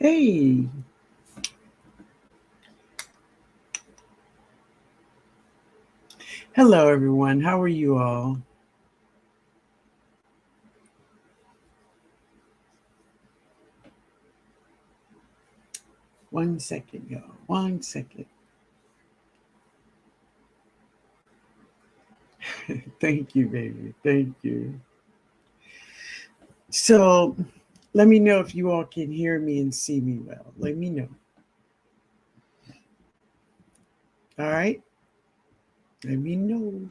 Hey, hello everyone. How are you all? One second, y'all. One second. Thank you, baby. Thank you. So, let me know if you all can hear me and see me well. Let me know. All right? Let me know.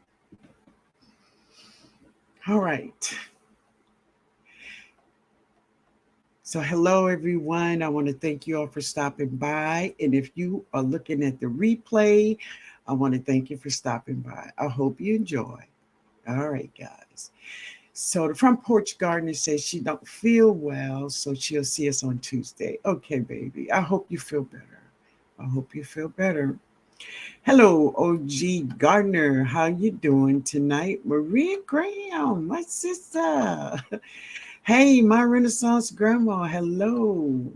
All right. So, hello everyone. I want to thank you all for stopping by. And if you are looking at the replay, I want to thank you for stopping by. I hope you enjoy. All right, guys. So the front porch gardener says she don't feel well, so she'll see us on Tuesday. Okay, baby. I hope you feel better. I hope you feel better. Hello, OG Gardner. How you doing tonight? Maria Graham, my sister. Hey, my Renaissance grandma. Hello.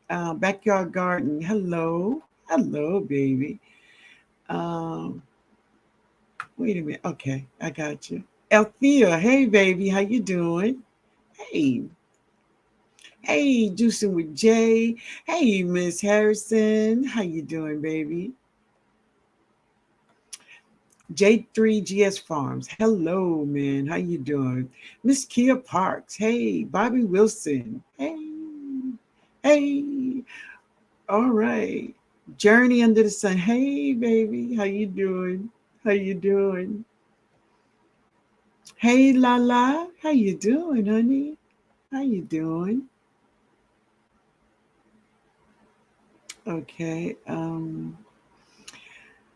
Backyard garden. Hello. Hello, baby. Um, Wait a minute. Okay, I got you. Althea, hey baby, how you doing? Hey, hey, juicing with Jay. Hey, Miss Harrison, how you doing, baby? J3GS Farms, hello, man, how you doing? Miss Kia Parks, hey, Bobby Wilson, hey, hey, all right. Journey under the sun, hey, baby, how you doing? How you doing? Hey, Lala, how you doing, honey? How you doing? Okay.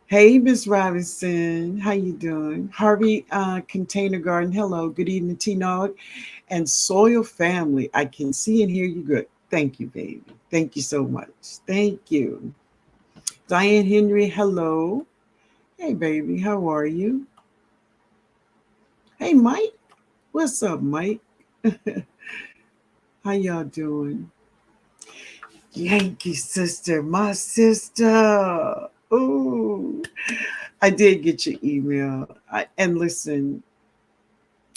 Hey, Miss Robinson, how you doing? Harvey Container Garden, hello. Good evening, TNOG and Soil Family. I can see and hear you good. Thank you, baby. Thank you so much. Thank you. Diane Henry, hello. Hey, baby, how are you? Hey, Mike. What's up, Mike? How y'all doing? Yankee sister, my sister. Ooh, I did get your email. And listen,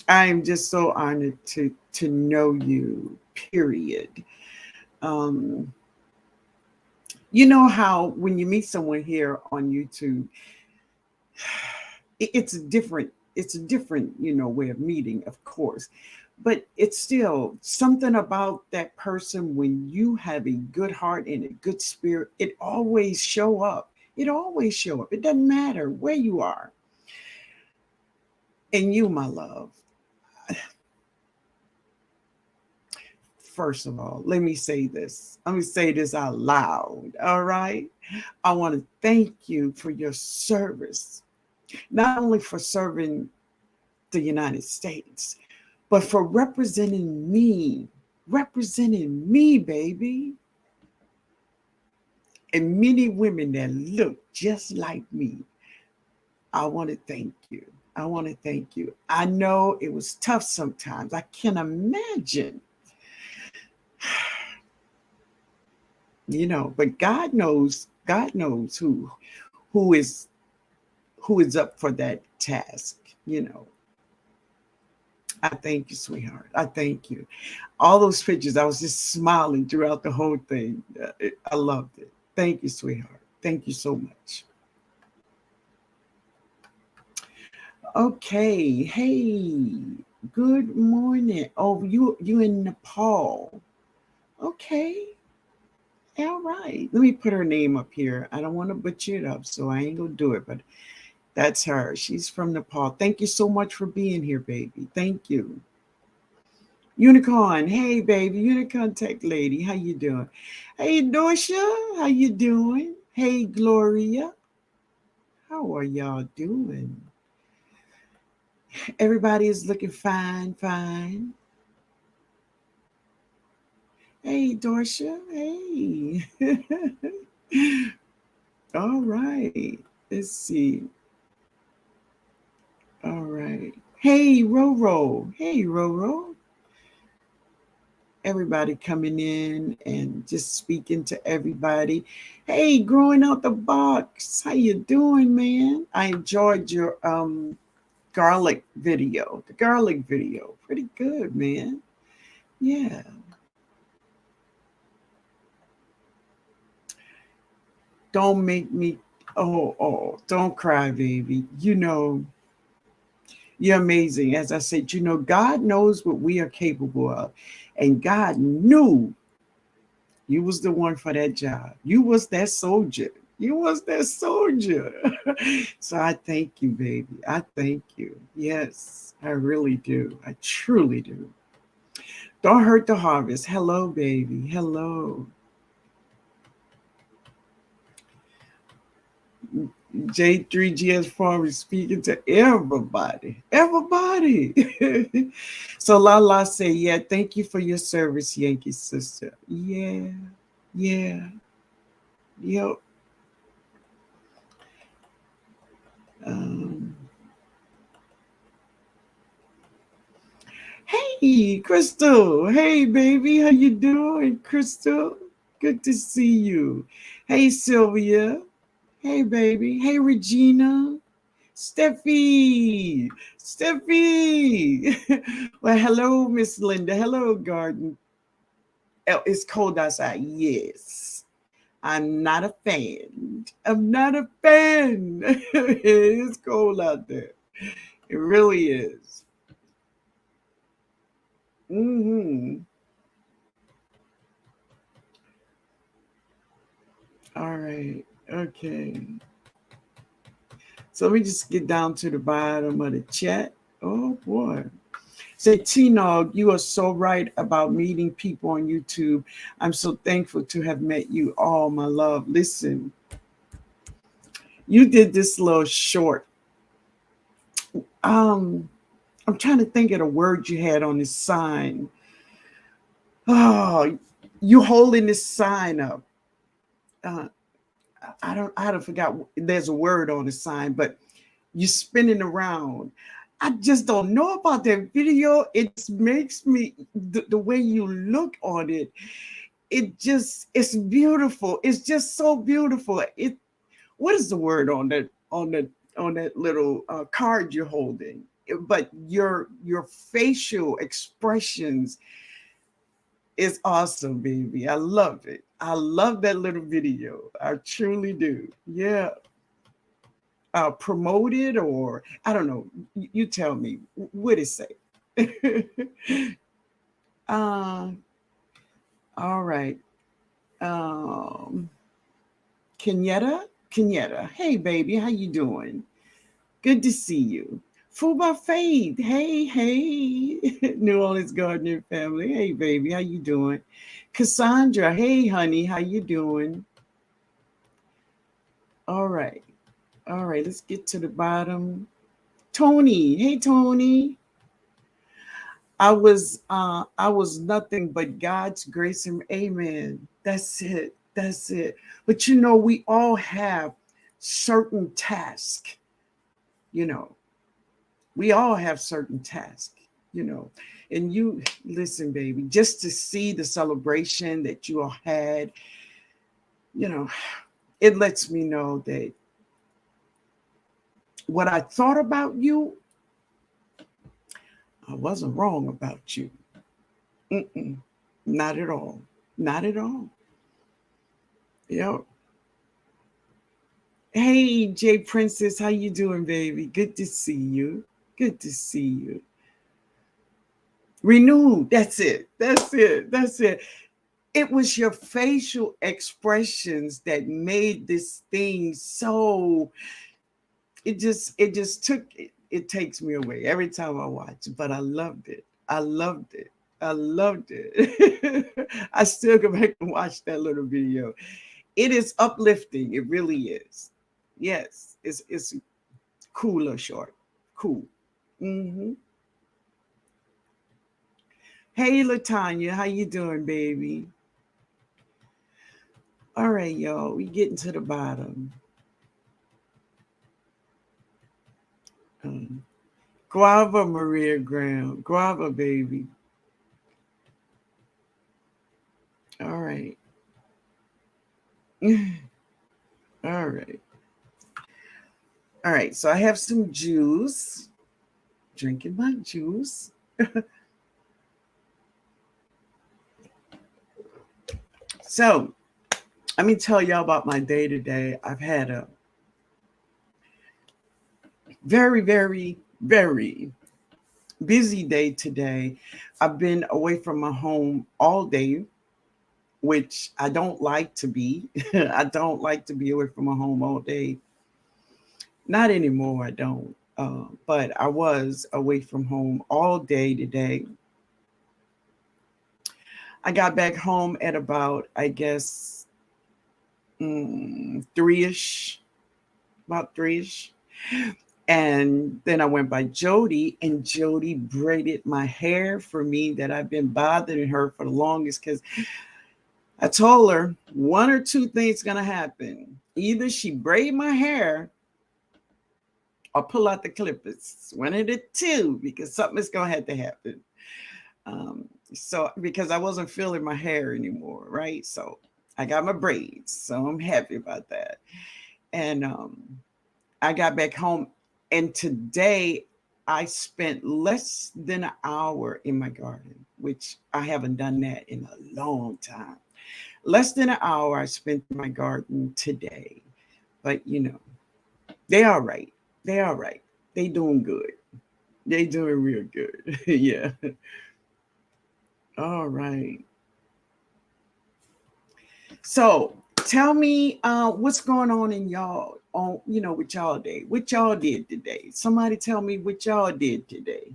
I am just so honored to know you. Period. Um, you know how when you meet someone here on YouTube, it's a different way of meeting, of course, but it's still something about that person. When you have a good heart and a good spirit, it always show up. It always show up. It doesn't matter where you are. And you, my love, first of all, let me say this. Let me say this out loud. All right. I want to thank you for your service, not only for serving the United States, but for representing me, baby, and many women that look just like me. I want to thank you. I want to thank you. I know it was tough sometimes. I can imagine, but God knows who is who is up for that task, you know. I thank you, sweetheart. I thank you. All those pictures, I was just smiling throughout the whole thing. I loved it. Thank you, sweetheart. Thank you so much. Okay. Hey, good morning. Oh, you in Nepal. Okay. All right. Let me put her name up here. I don't want to butcher it up, so I ain't gonna do it, but that's her. She's from Nepal. Thank you so much for being here, baby. Thank you. Unicorn, hey baby, Unicorn Tech Lady, how you doing? Hey Dorsha, how you doing? Hey Gloria, how are y'all doing? Everybody is looking fine, fine. Hey Dorsha, hey. All right, let's see. All right. Hey Roro, hey Roro. everybody coming in and just speaking to everybody. Hey, growing out the box, how you doing, man? I enjoyed your garlic video. The garlic video, pretty good, man. Yeah. Don't make me. Oh, don't cry, baby. You're amazing. As I said, God knows what we are capable of, and God knew you was the one for that job. You was that soldier. You was that soldier. So I thank you, baby. I thank you. Yes, I really do. I truly do. Don't hurt the harvest. Hello, baby. Hello. J3GS Farm is speaking to everybody. Everybody. So Lala say, yeah, thank you for your service, Yankee sister. Yeah, yeah, yep. Um, hey, Crystal. Hey, baby. How you doing, Crystal? Good to see you. Hey, Sylvia. Hey, baby. Hey, Regina. Steffi. Steffi. Well, hello, Miss Linda. Hello, Garden. Oh, it's cold outside. Yes. I'm not a fan. I'm not a fan. It's cold out there. It really is. Mm-hmm. All right. Okay. So let me just get down to the bottom of the chat. Oh boy. Say, TNOG, you are so right about meeting people on YouTube. I'm so thankful to have met you all, my love. Listen, you did this little short. I'm trying to think of the word you had on this sign. Oh, you holding this sign up. Uh, I don't forgot. There's a word on the sign, but you spinning around. I just don't know about that video. It makes me the way you look on it. It's beautiful. It's just so beautiful. What is the word on that little card you're holding? But your facial expressions is awesome, baby. I love it. I love that little video. I truly do. Yeah. Promoted, or I don't know. You tell me. What it say? uh, all right. Um, Kenyetta, Kenyetta. Hey, baby, how you doing? Good to see you. Food by Faith. Hey, hey. New Orleans Gardener family. Hey, baby, how you doing? Cassandra. Hey, honey, how you doing? All right. All right, let's get to the bottom. Tony. Hey, Tony. I was nothing but God's grace and amen. That's it. That's it. But we all have certain tasks, you know. We all have certain tasks, you know. And you listen, baby, just to see the celebration that you all had, you know, it lets me know that what I thought about you, I wasn't wrong about you. Mm-mm, not at all. Not at all. Yep. Hey, Jay Princess, how you doing, baby? Good to see you. Good to see you. Renewed. That's it. That's it. That's it. It was your facial expressions that made this thing so. It just took it takes me away every time I watch. But I loved it. I loved it. I loved it. I still go back and watch that little video. It is uplifting. It really is. Yes, it's cool or short. Cool. Hmm. Hey, Latanya, how you doing, baby? All right, y'all. We getting to the bottom. Um, Guava, Maria Graham. Guava, baby. All right. All right. So I have some juice. Drinking my juice. So let me tell y'all about my day today. I've had a very, very, very busy day today. I've been away from my home all day, which I don't like to be. I don't like to be away from my home all day. Not anymore, I don't. But I was away from home all day today. I got back home at about, I guess, 3-ish, about 3-ish. And then I went by Jody, and Jody braided my hair for me that I've been bothering her for the longest because I told her one or two things going to happen. Either she braid my hair or pull out the clippers. One of the two, because something is going to have to happen. Um, so, because I wasn't feeling my hair anymore, right? So I got my braids. So I'm happy about that. And I got back home, and today I spent less than an hour in my garden, which I haven't done that in a long time. Less than an hour I spent in my garden today. But they all right. They all right. They doing good. They doing real good. Yeah. All right. So tell me what's going on in y'all with y'all day. What y'all did today. Somebody tell me what y'all did today.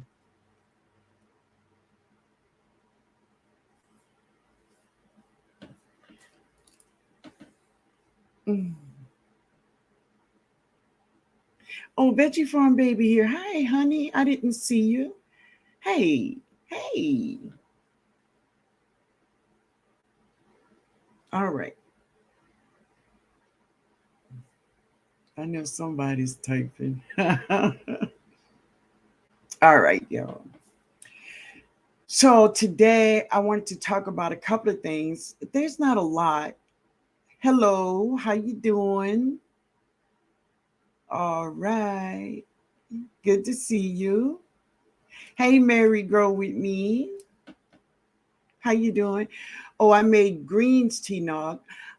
Mm. Oh, Veggie Farm Baby here. Hi, honey. I didn't see you. Hey, hey. All right. I know somebody's typing. All right, y'all. So today I wanted to talk about a couple of things. There's not a lot. Hello, how you doing? All right. Good to see you. Hey, Mary, grow with me. How you doing? Oh, I made greens, TNOG.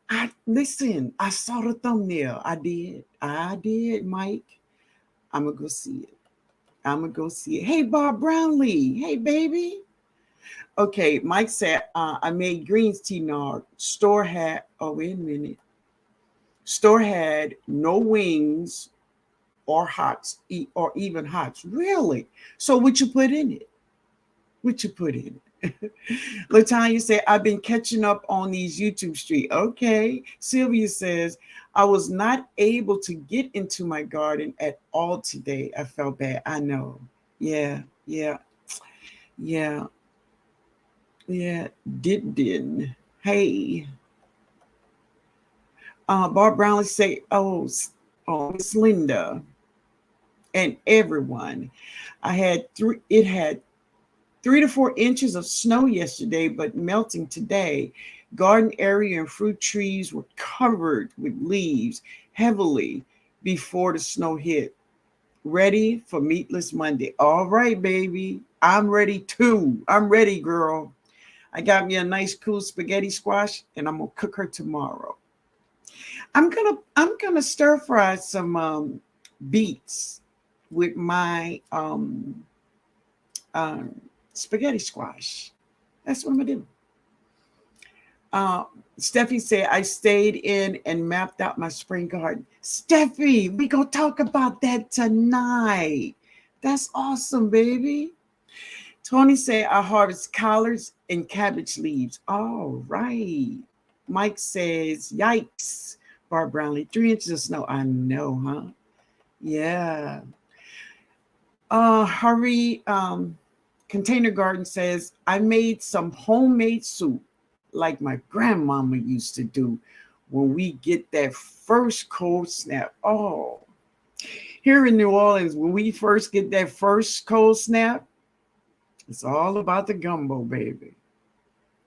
I listen. I saw the thumbnail. I did. I did, Mike. I'm gonna go see it. I'm gonna go see it. Hey, Bob Brownlee. Hey, baby. Okay, Mike said I made greens, TNOG. Store had. Oh, wait a minute. Store had no wings or hots, or even hots. Really? So what you put in it? What you put in it? Latanya said, I've been catching up on these YouTube streets. Okay. Sylvia says, I was not able to get into my garden at all today. I felt bad. I know. Yeah, yeah, yeah, yeah. Didn't. Hey. Barb Brownlee say, oh, Miss Linda and everyone. It had 3 to 4 inches of snow yesterday, but melting today. Garden area and fruit trees were covered with leaves heavily before the snow hit. Ready for Meatless Monday. All right, baby. I'm ready too. I'm ready, girl. I got me a nice cool spaghetti squash, and I'm gonna cook her tomorrow. I'm gonna stir fry some beets with my um, spaghetti squash. That's what I'm gonna do. Uh, Steffi said I stayed in and mapped out my spring garden. Steffi, we gonna talk about that tonight. That's awesome, baby. Tony said I harvest collards and cabbage leaves. All right. Mike says, yikes. Barb Brownlee, 3 inches of snow. I know, huh? Yeah. Harry Container Garden says, I made some homemade soup like my grandmama used to do when we get that first cold snap. Oh, here in New Orleans, when we first get that first cold snap, it's all about the gumbo, baby.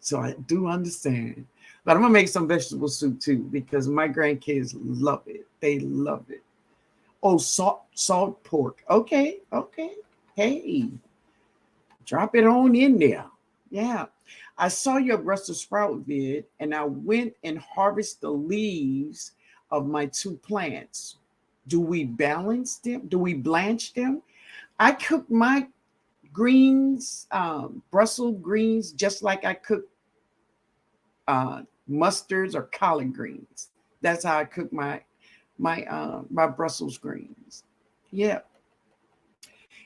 So I do understand. But I'm gonna make some vegetable soup too because my grandkids love it. They love it. Oh, salt pork. Okay, okay. Hey, drop it on in there. Yeah. I saw your Brussels sprout vid and I went and harvest the leaves of my two plants. Do we balance them? Do we blanch them? I cook my greens, Brussels greens, just like I cook mustards or collard greens. That's how I cook my Brussels greens. Yeah.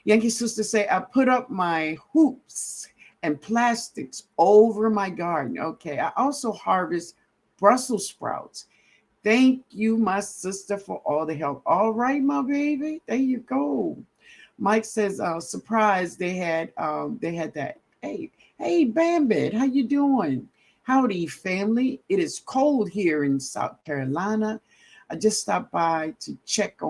Yankee sister say I put up my hoops and plastics over my garden. Okay. I also harvest Brussels sprouts. Thank you, my sister, for all the help. All right, my baby. There you go. Mike says, surprised they had that. Hey, Bambit, how you doing? Howdy, family. It is cold here in South Carolina. I just stopped by to check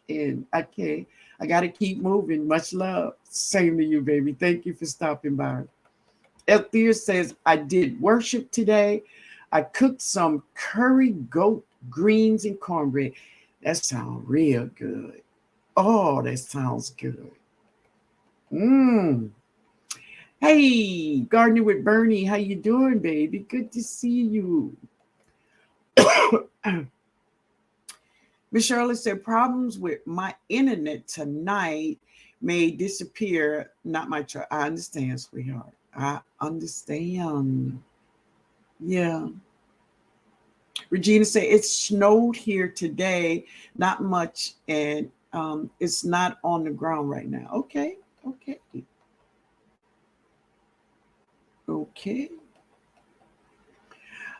in. Okay, I gotta keep moving. Much love. Same to you, baby. Thank you for stopping by. Althea says, I did worship today. I cooked some curry goat greens and cornbread. That sounds real good. Oh, that sounds good. Mmm. Hey, Gardening with Bernie, how you doing, baby? Good to see you. Miss Shirley said, problems with my internet tonight may disappear. Not my choice. I understand, sweetheart. I understand. Yeah. Regina said, it snowed here today. Not much. And it's not on the ground right now. Okay. Okay. Okay.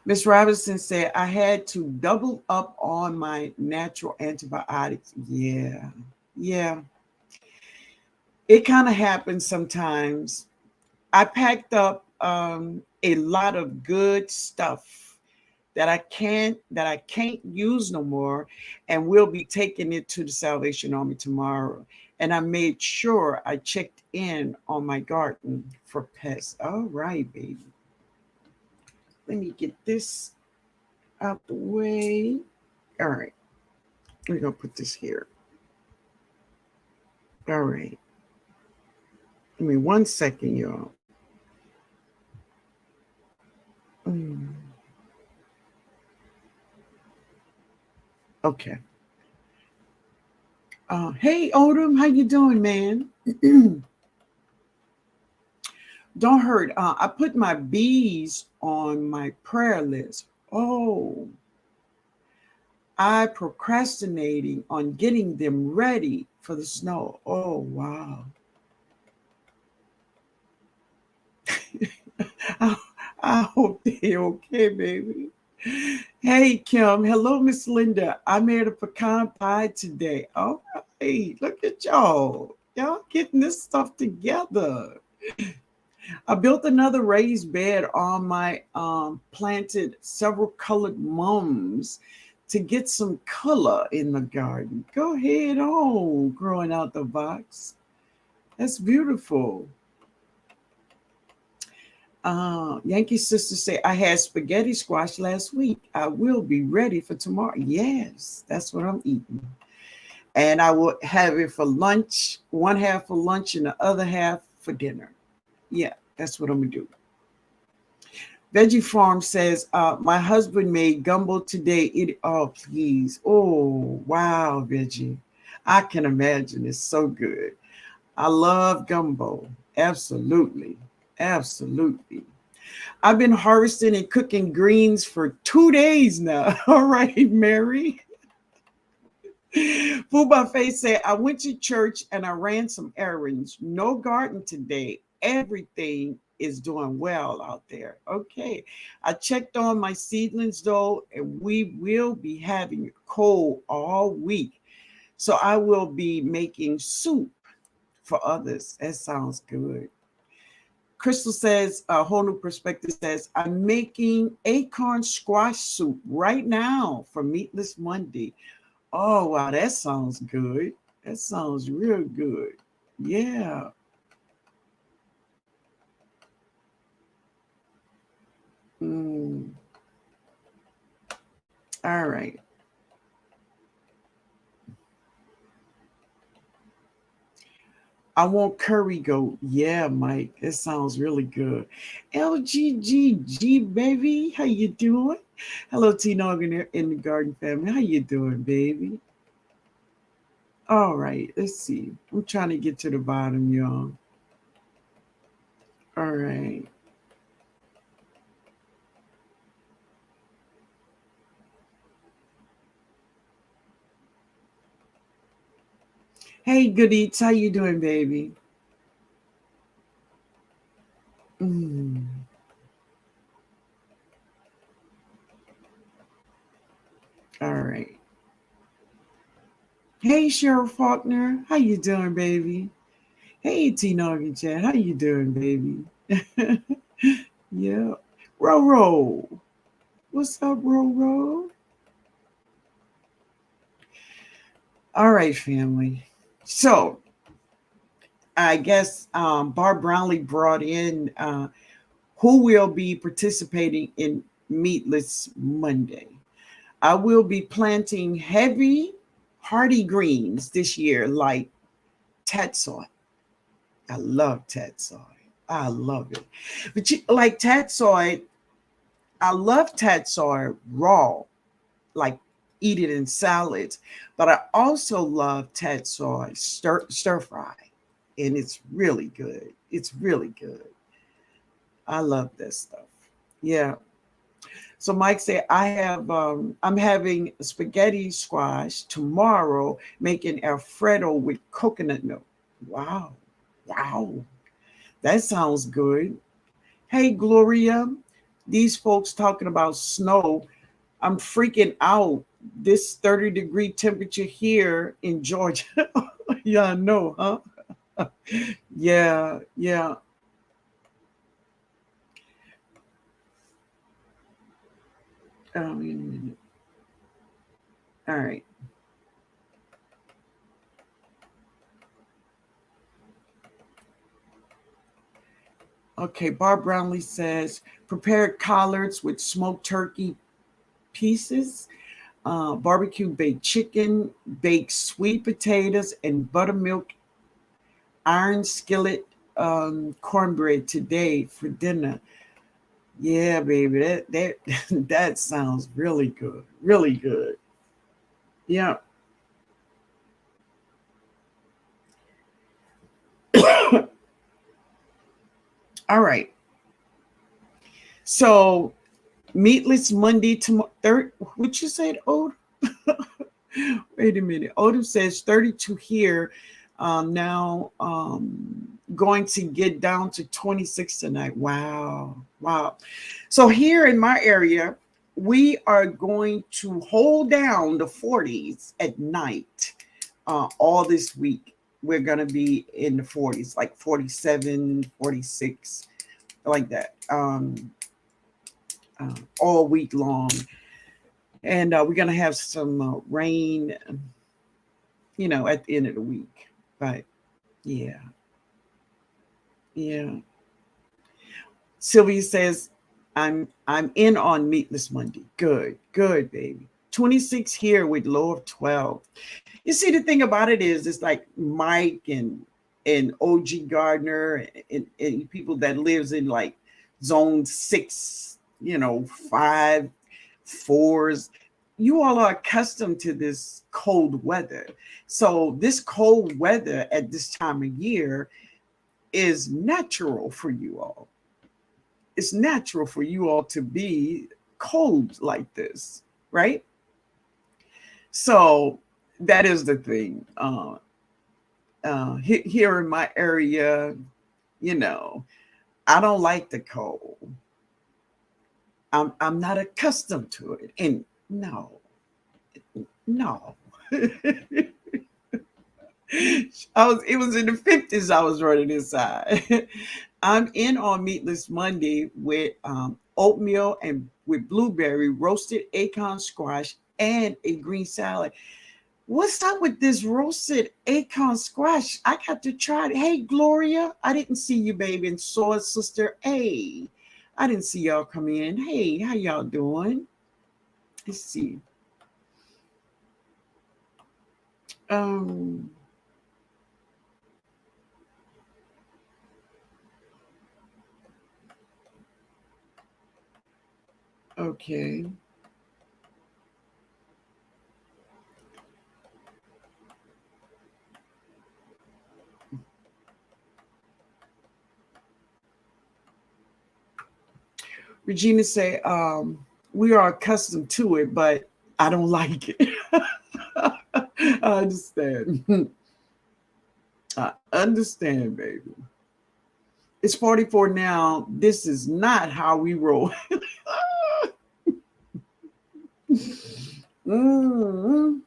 Miss Robinson said, I had to double up on my natural antibiotics. Yeah. Yeah. It kind of happens sometimes. I packed up a lot of good stuff that I can't use no more, and we'll be taking it to the Salvation Army tomorrow. And I made sure I checked in on my garden for pests. All right, baby. Let me get this out the way. All right. We're going to put this here. All right. Give me 1 second, y'all. Mm. Okay. Hey, Odom, how you doing, man? Don't hurt. I put my bees on my prayer list. Oh, I procrastinating on getting them ready for the snow. Oh, wow. I, I hope they're okay, baby. Hey, Kim. Hello, Miss Linda. I made a pecan pie today. All right. Look at y'all. Y'all getting this stuff together. I built another raised bed on my planted several colored mums to get some color in the garden. Go ahead on, growing out the box. That's beautiful. Yankee sister say, I had spaghetti squash last week. I will be ready for tomorrow. Yes, that's what I'm eating. And I will have it for lunch, one half for lunch and the other half for dinner. Yeah, that's what I'm going to do. Veggie Farm says, my husband made gumbo today. Oh, please. Oh, wow, Veggie. I can imagine. It's so good. I love gumbo. Absolutely. Absolutely. I've been harvesting and cooking greens for 2 days now. All right, Mary. Food Buffet said, I went to church and I ran some errands. No garden today. Everything is doing well out there. Okay. I checked on my seedlings though, and we will be having cold all week. So I will be making soup for others. That sounds good. Crystal says, a whole new perspective says, I'm making acorn squash soup right now for Meatless Monday. Oh, wow, that sounds good. That sounds real good. Yeah. Mm. All right. I want curry goat. Yeah, Mike. That sounds really good. LGGG, baby. How you doing? Hello, TNOG in the garden family. How you doing, baby? All right. Let's see. I'm trying to get to the bottom, y'all. All right. Hey, good eats. How you doing, baby? Mm. All right. Hey, Cheryl Faulkner. How you doing, baby? Hey, TNOG and Chad. How you doing, baby? Yeah. Roro. What's up, Roro? All right, family. So I guess Barb Brownlee brought in who will be participating in Meatless Monday. I will be planting heavy, hardy greens this year, like tatsoi. I love tatsoi. I love it. But like tatsoi, I love tatsoi raw, like eat it in salads. But I also love tatsoi stir fry, and it's really good. It's really good. I love this stuff. Yeah. So Mike said, I'm having spaghetti squash tomorrow, making Alfredo with coconut milk. Wow. Wow. That sounds good. Hey, Gloria, these folks talking about snow. I'm freaking out. This 30-degree temperature here in Georgia. Yeah, I know, huh? Yeah, yeah. Um, all right. Okay, Barb Brownlee says prepared collards with smoked turkey pieces, barbecue baked chicken, baked sweet potatoes, and buttermilk iron skillet cornbread today for dinner. Yeah, baby, that that sounds really good, really good. Yeah. All right. So meatless Monday tomorrow. Third, what you said, Odom? Wait a minute. Odom says 32 here. Now going to get down to 26 tonight. Wow. Wow. So here in my area, we are going to hold down the 40s at night all this week. We're going to be in the 40s, like 47, 46, like that, all week long. And we're going to have some rain, at the end of the week. But yeah, yeah. Sylvia says, I'm in on Meatless Monday. Good, good, baby. 26 here with low of 12. You see, the thing about it is, it's like Mike and OG Gardner and people that lives in like zone 6, 5, 4s. You all are accustomed to this cold weather. So this cold weather at this time of year is natural for you all. It's natural for you all to be cold like this, right? So that is the thing. Here in my area, you know, I don't like the cold. I'm not accustomed to it, and no, no. It was in the 50s. I was running inside. I'm in on Meatless Monday with oatmeal and with blueberry, roasted acorn squash, and a green salad. What's up with this roasted acorn squash? I got to try it. Hey, Gloria, I didn't see you, baby, and saw sister. Hey, I didn't see y'all come in. Hey, how y'all doing? Let's see. Um, okay. Regina say, we are accustomed to it, but I don't like it. I understand. I understand, baby. It's 44 now. This is not how we roll. Mm.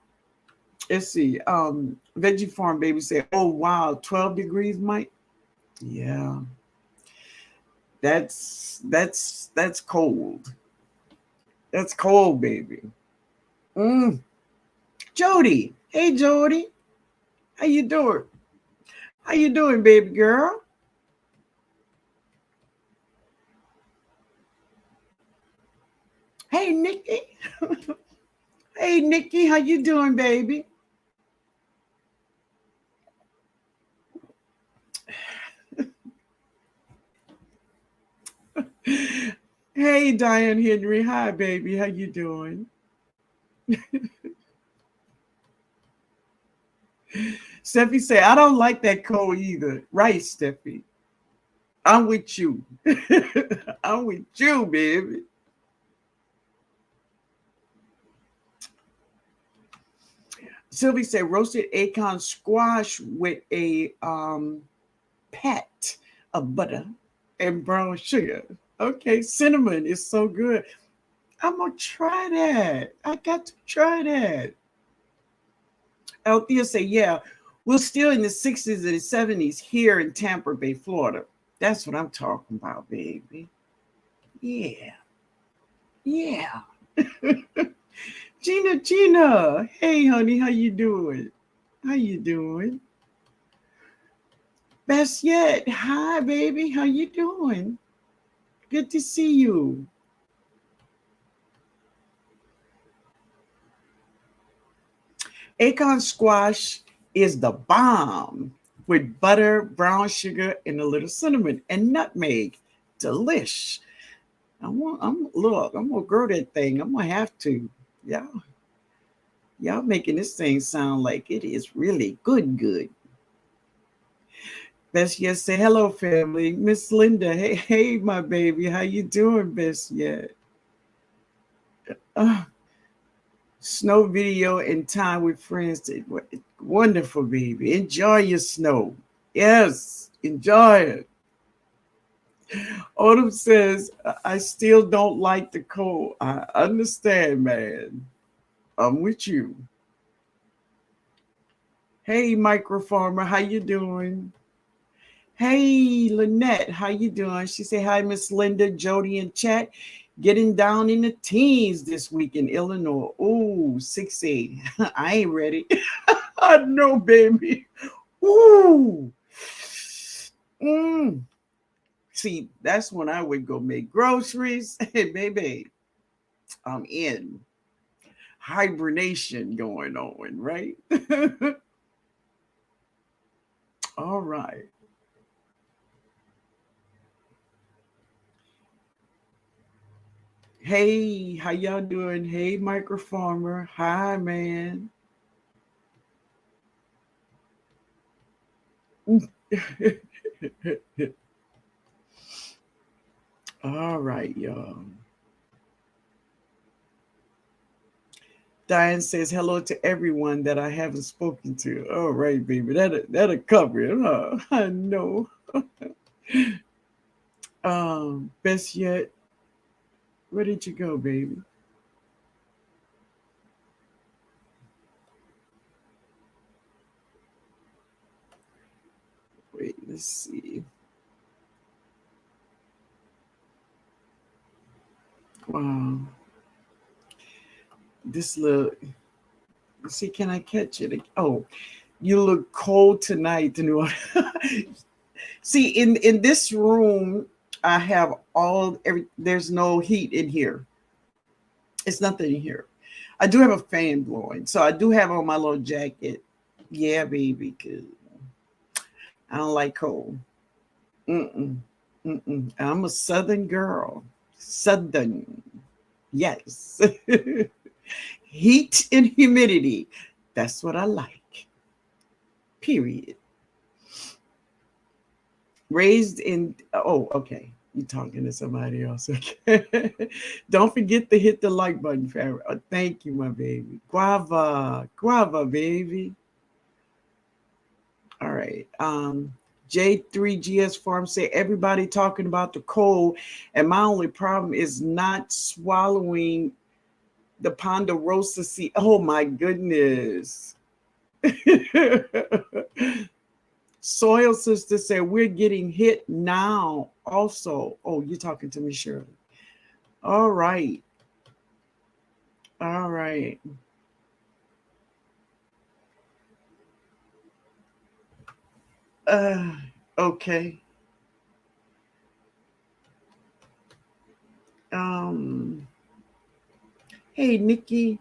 Let's see. Veggie Farm Baby said, oh wow, 12 degrees, Mike. Yeah, that's cold. That's cold, baby. Mm. Jody. Hey Jody. How you doing? How you doing, baby girl? Hey Nikki. Hey Nikki, how you doing, baby? Hey Diane Henry. Hi, baby. How you doing? Steffi said, I don't like that cold either. Right, Steffi. I'm with you. I'm with you, baby. Sylvie said roasted acorn squash with a pat of butter and brown sugar. Okay, cinnamon is so good. I'm gonna try that. I got to try that. Althea said, yeah, we're still in the 60s and the 70s here in Tampa Bay, Florida. That's what I'm talking about, baby. Yeah. Yeah. Gina. Hey, honey, how you doing? How you doing? Best yet. Hi, baby. How you doing? Good to see you. Acorn squash is the bomb with butter, brown sugar, and a little cinnamon and nutmeg. Delish. I'm gonna grow that thing. I'm gonna have to. Y'all, y'all making this thing sound like it is really good. Best yet say hello, family. Miss Linda. Hey, my baby. How you doing, best yet? Uh, Snow video and time with friends. Wonderful, baby. Enjoy your snow. Yes, enjoy it. Autumn says, I still don't like the cold. I understand, man. I'm with you. Hey, micro farmer, how you doing? Hey, Lynette, how you doing? She said, hi, Miss Linda, Jody, and Chat. Getting down in the teens this week in Illinois. Ooh, 6-8. I ain't ready. I know, baby. Ooh. Mm. See, that's when I would go make groceries. Hey, baby, I'm in hibernation going on, right? All right. Hey, how y'all doing? Hey, micro farmer. Hi, man. All right, y'all. Diane says hello to everyone that I haven't spoken to. All right, baby. That'll cover it, huh? I know. Best yet, where did you go, baby? Wait, let's see. Wow. This look. See, can I catch it? Oh, you look cold tonight. See, in this room, I have there's no heat in here. It's nothing in here. I do have a fan blowing, so I do have on my little jacket. Yeah, baby, good. I don't like cold. Mm-mm. Mm-mm. I'm a Southern girl. Southern. Yes. Heat and humidity. That's what I like. Period. Raised in, oh, okay. You're talking to somebody else. Okay. Don't forget to hit the like button, Farrah. Oh, thank you, my baby. Guava. Guava, baby. All right. J3GS Farm say everybody talking about the cold, and my only problem is not swallowing the ponderosa seed. Oh my goodness. Soil Sister said we're getting hit now also. Oh, you're talking to me, Shirley. All right. All right. Uh, okay. Um, hey, Nikki.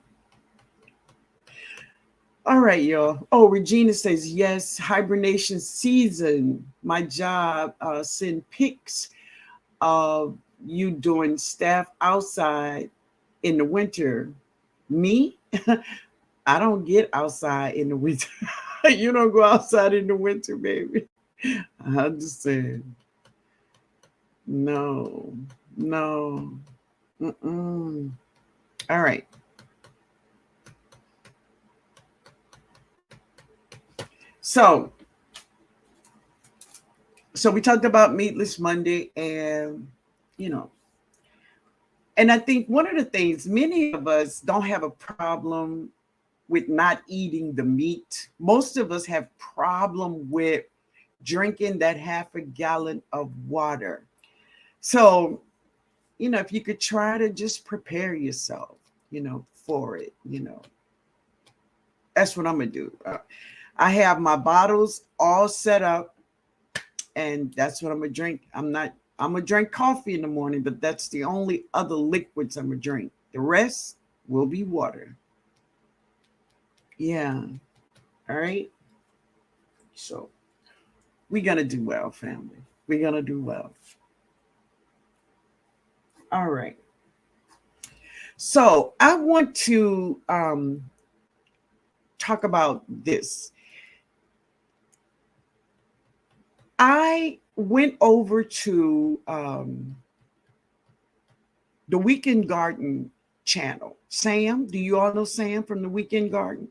All right, y'all. Oh, Regina says, yes, hibernation season. My job, send pics of you doing staff outside in the winter. Me? I don't get outside in the winter. You don't go outside in the winter, baby. I understand. No, no. Mm-mm. All right. So, so we talked about Meatless Monday, and you know, and I think one of the things many of us don't have a problem with not eating the meat. Most of us have problem with drinking that half a gallon of water. So, if you could try to just prepare yourself, for it, that's what I'm gonna do. I have my bottles all set up, and that's what I'm gonna drink. I'm gonna drink coffee in the morning, but that's the only other liquids I'm gonna drink. The rest will be water. Yeah. All right. So we're gonna do well, family. We're gonna do well. All right. So I want to talk about this. I went over to the Weekend Garden channel. Sam, do you all know Sam from the Weekend Garden?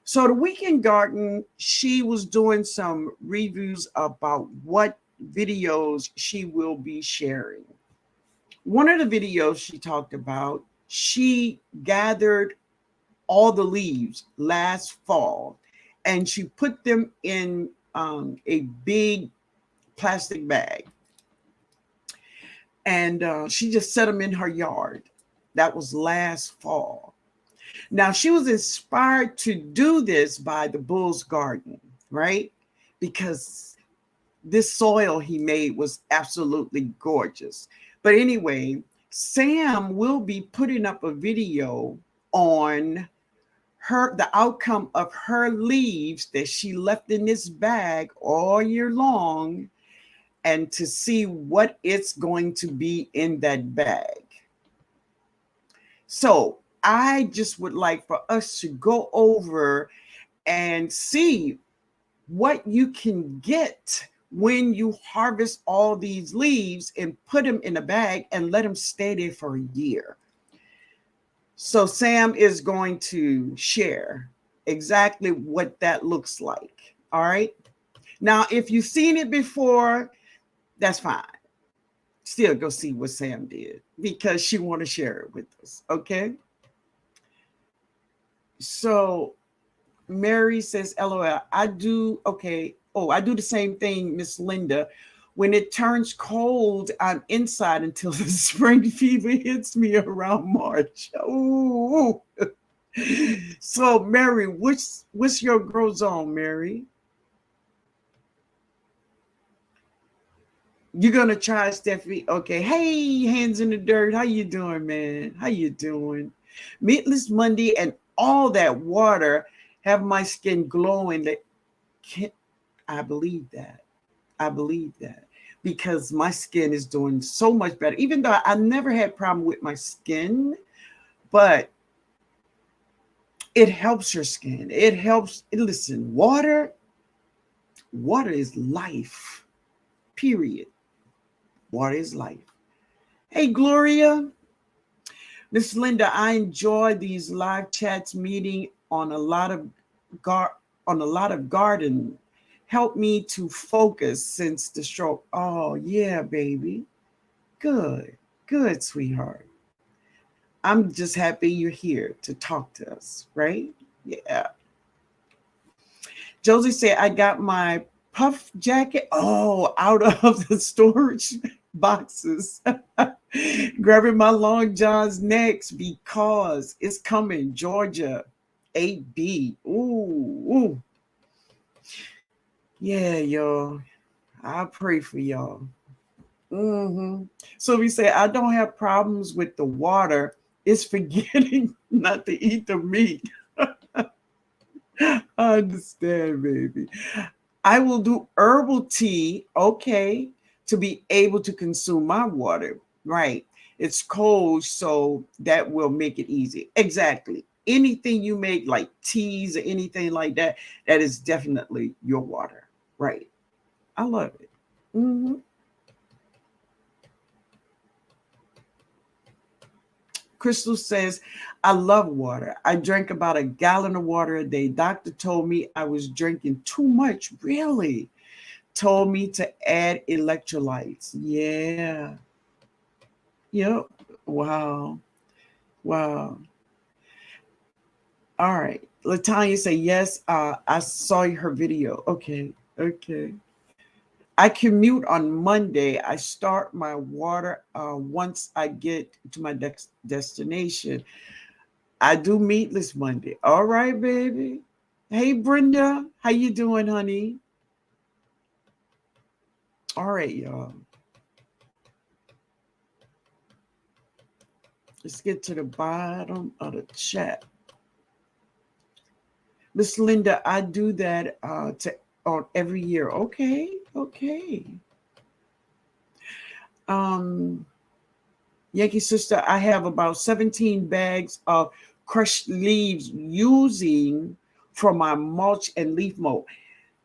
So the Weekend Garden, she was doing some reviews about what videos she will be sharing. One of the videos she talked about, she gathered all the leaves last fall and she put them in a big plastic bag, and she just set them in her yard. That was last fall. Now, she was inspired to do this by the Bull's Garden, right? Because this soil he made was absolutely gorgeous. But anyway, Sam will be putting up a video on the outcome of her leaves that she left in this bag all year long, and to see what it's going to be in that bag. So I just would like for us to go over and see what you can get when you harvest all these leaves and put them in a bag and let them stay there for a year. So Sam is going to share exactly what that looks like. All right. Now, if you've seen it before, that's fine. Still go see what Sam did because she want to share it with us. Okay. So Mary says, LOL, I do. Okay. Oh, I do the same thing, Miss Linda. When it turns cold, I'm inside until the spring fever hits me around March. Oh, so Mary, what's your grow zone, Mary? You're gonna try, Stephanie. Okay. Hey, hands in the dirt. How you doing, man? How you doing? Meatless Monday and all that water have my skin glowing. That can I believe that. I believe that because my skin is doing so much better. Even though I never had problem with my skin, but it helps your skin. It helps. Listen, water is life. Period. Water is life. Hey, Gloria. Miss Linda, I enjoy these live chats meeting on a lot of garden. Help me to focus since the stroke. Oh, yeah, baby. Good. Good, sweetheart. I'm just happy you're here to talk to us, right? Yeah. Josie said, I got my puff jacket, out of the storage boxes. Grabbing my long johns next because it's coming, Georgia. 8B. Ooh. Yeah, y'all. I pray for y'all. So we say, I don't have problems with the water. It's forgetting not to eat the meat. I understand, baby. I will do herbal tea, okay, to be able to consume my water. Right. It's cold, so that will make it easy. Exactly. Anything you make, like teas or anything like that, that is definitely your water. Right. I love it. Crystal says, I love water. I drank about a gallon of water a day. Doctor told me I was drinking too much. Really? Told me to add electrolytes. Yeah. Yep. Wow. Wow. All right. Latanya say, yes, I saw her video. Okay. I commute on Monday. I start my water once I get to my destination. I do Meatless Monday. All right, baby. Hey, Brenda. How you doing, honey? All right, y'all. Let's get to the bottom of the chat. Miss Linda, I do that on every year. Okay. Yankee sister, I have about 17 bags of crushed leaves using for my mulch and leaf mold.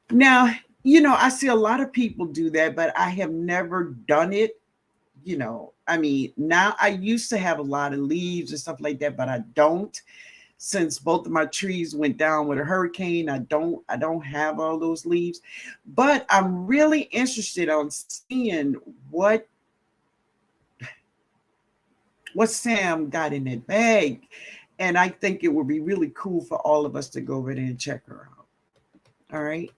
Now, I see a lot of people do that, but I have never done it. I mean, now I used to have a lot of leaves and stuff like that, but I don't. Since both of my trees went down with a hurricane, I don't have all those leaves. But I'm really interested on seeing what Sam got in that bag. And I think it would be really cool for all of us to go over there and check her out. All right.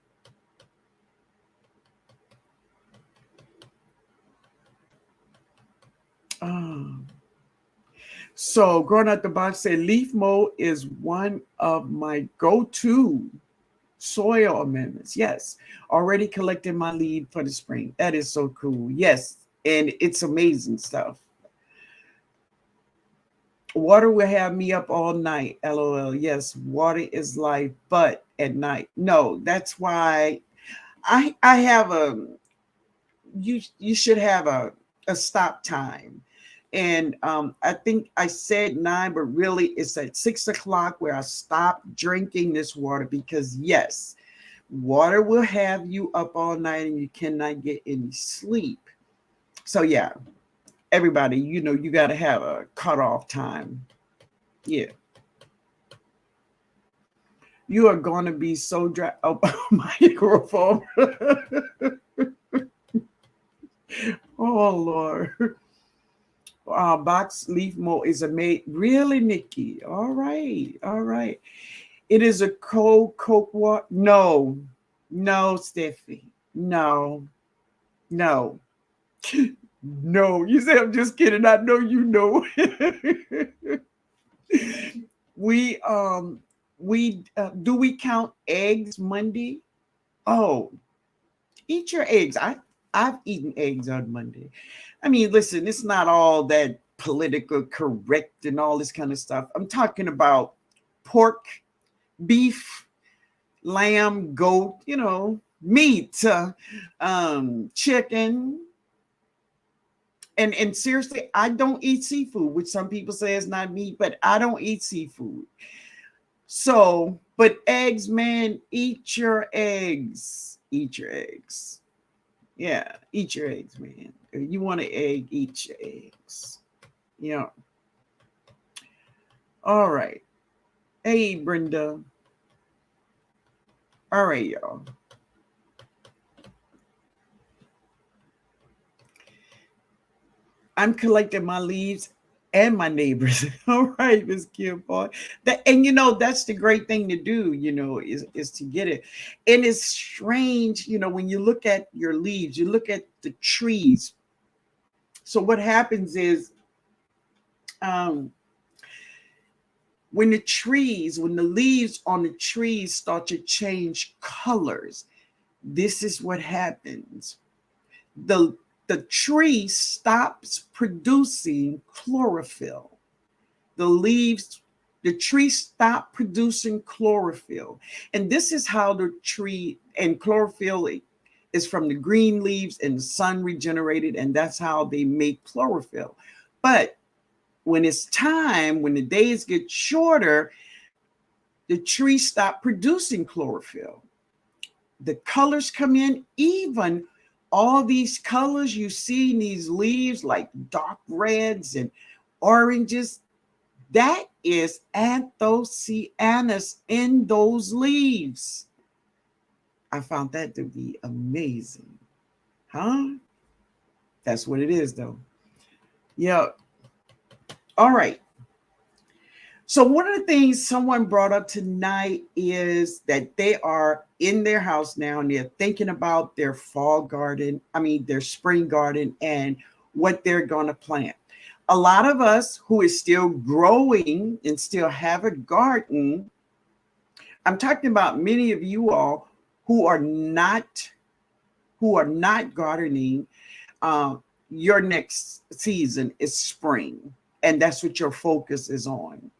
So growing out the box said leaf mold is one of my go-to soil amendments. Yes. Already collecting my lead for the spring. That is so cool. Yes. And it's amazing stuff. Water will have me up all night. LOL. Yes, water is life, but at night. No, that's why I have you should have a stop time. And I think I said 9, but really it's at 6 o'clock where I stop drinking this water because yes, water will have you up all night and you cannot get any sleep. So yeah, everybody, you got to have a cutoff time. Yeah. You are going to be so dry. Oh, microphone. Oh, Lord. Box leaf mold is a made. Really, Nikki? All right. It is a cold Coke water. No, Steffi. No. No, you say I'm just kidding. I know you know. We do we count eggs Monday? Oh, eat your eggs. I've eaten eggs on Monday. I mean, listen, it's not all that political correct and all this kind of stuff. I'm talking about pork, beef, lamb, goat, meat, chicken. And seriously, I don't eat seafood, which some people say is not meat, but I don't eat seafood. So, but eggs, man, eat your eggs. Eat your eggs. Yeah, eat your eggs, man. If you want an egg, eat your eggs. Yeah. All right. Hey, Brenda. All right, y'all. I'm collecting my leaves and my neighbors. All right, Miss Kim Boy. And that's the great thing to do, is to get it. And it's strange, when you look at your leaves, you look at the trees. So what happens is um when the leaves on the trees start to change colors, this is what happens. The the tree stops producing chlorophyll. The leaves, the tree stop producing chlorophyll. And this is how the tree, and chlorophyll is from the green leaves and the sun regenerated, and that's how they make chlorophyll. But when it's time, when the days get shorter, the tree stop producing chlorophyll. The colors come in, even all these colors you see in these leaves, like dark reds and oranges, that is anthocyanins in those leaves. I found that to be amazing. Huh? That's what it is, though. Yeah. All right. So one of the things someone brought up tonight is that they are in their house now and they're thinking about their their spring garden and what they're going to plant. A lot of us who is still growing and still have a garden, I'm talking about many of you all who are not gardening. Uh, your next season is spring, and that's what your focus is on.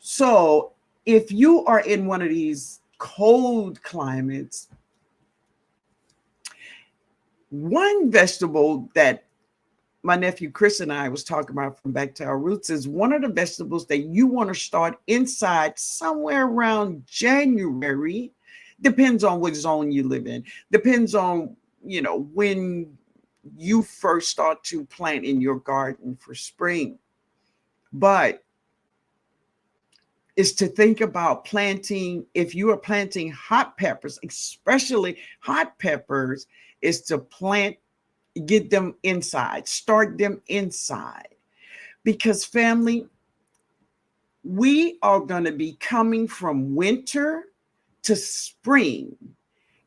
So if you are in one of these cold climates, one vegetable that my nephew Chris and I was talking about from Back to Our Roots is one of the vegetables that you want to start inside somewhere around January. Depends on what zone you live in. Depends on, when you first start to plant in your garden for spring. But is to think about planting, if you are planting hot peppers, especially hot peppers, is to get them inside, start them inside. Because family, we are going to be coming from winter to spring.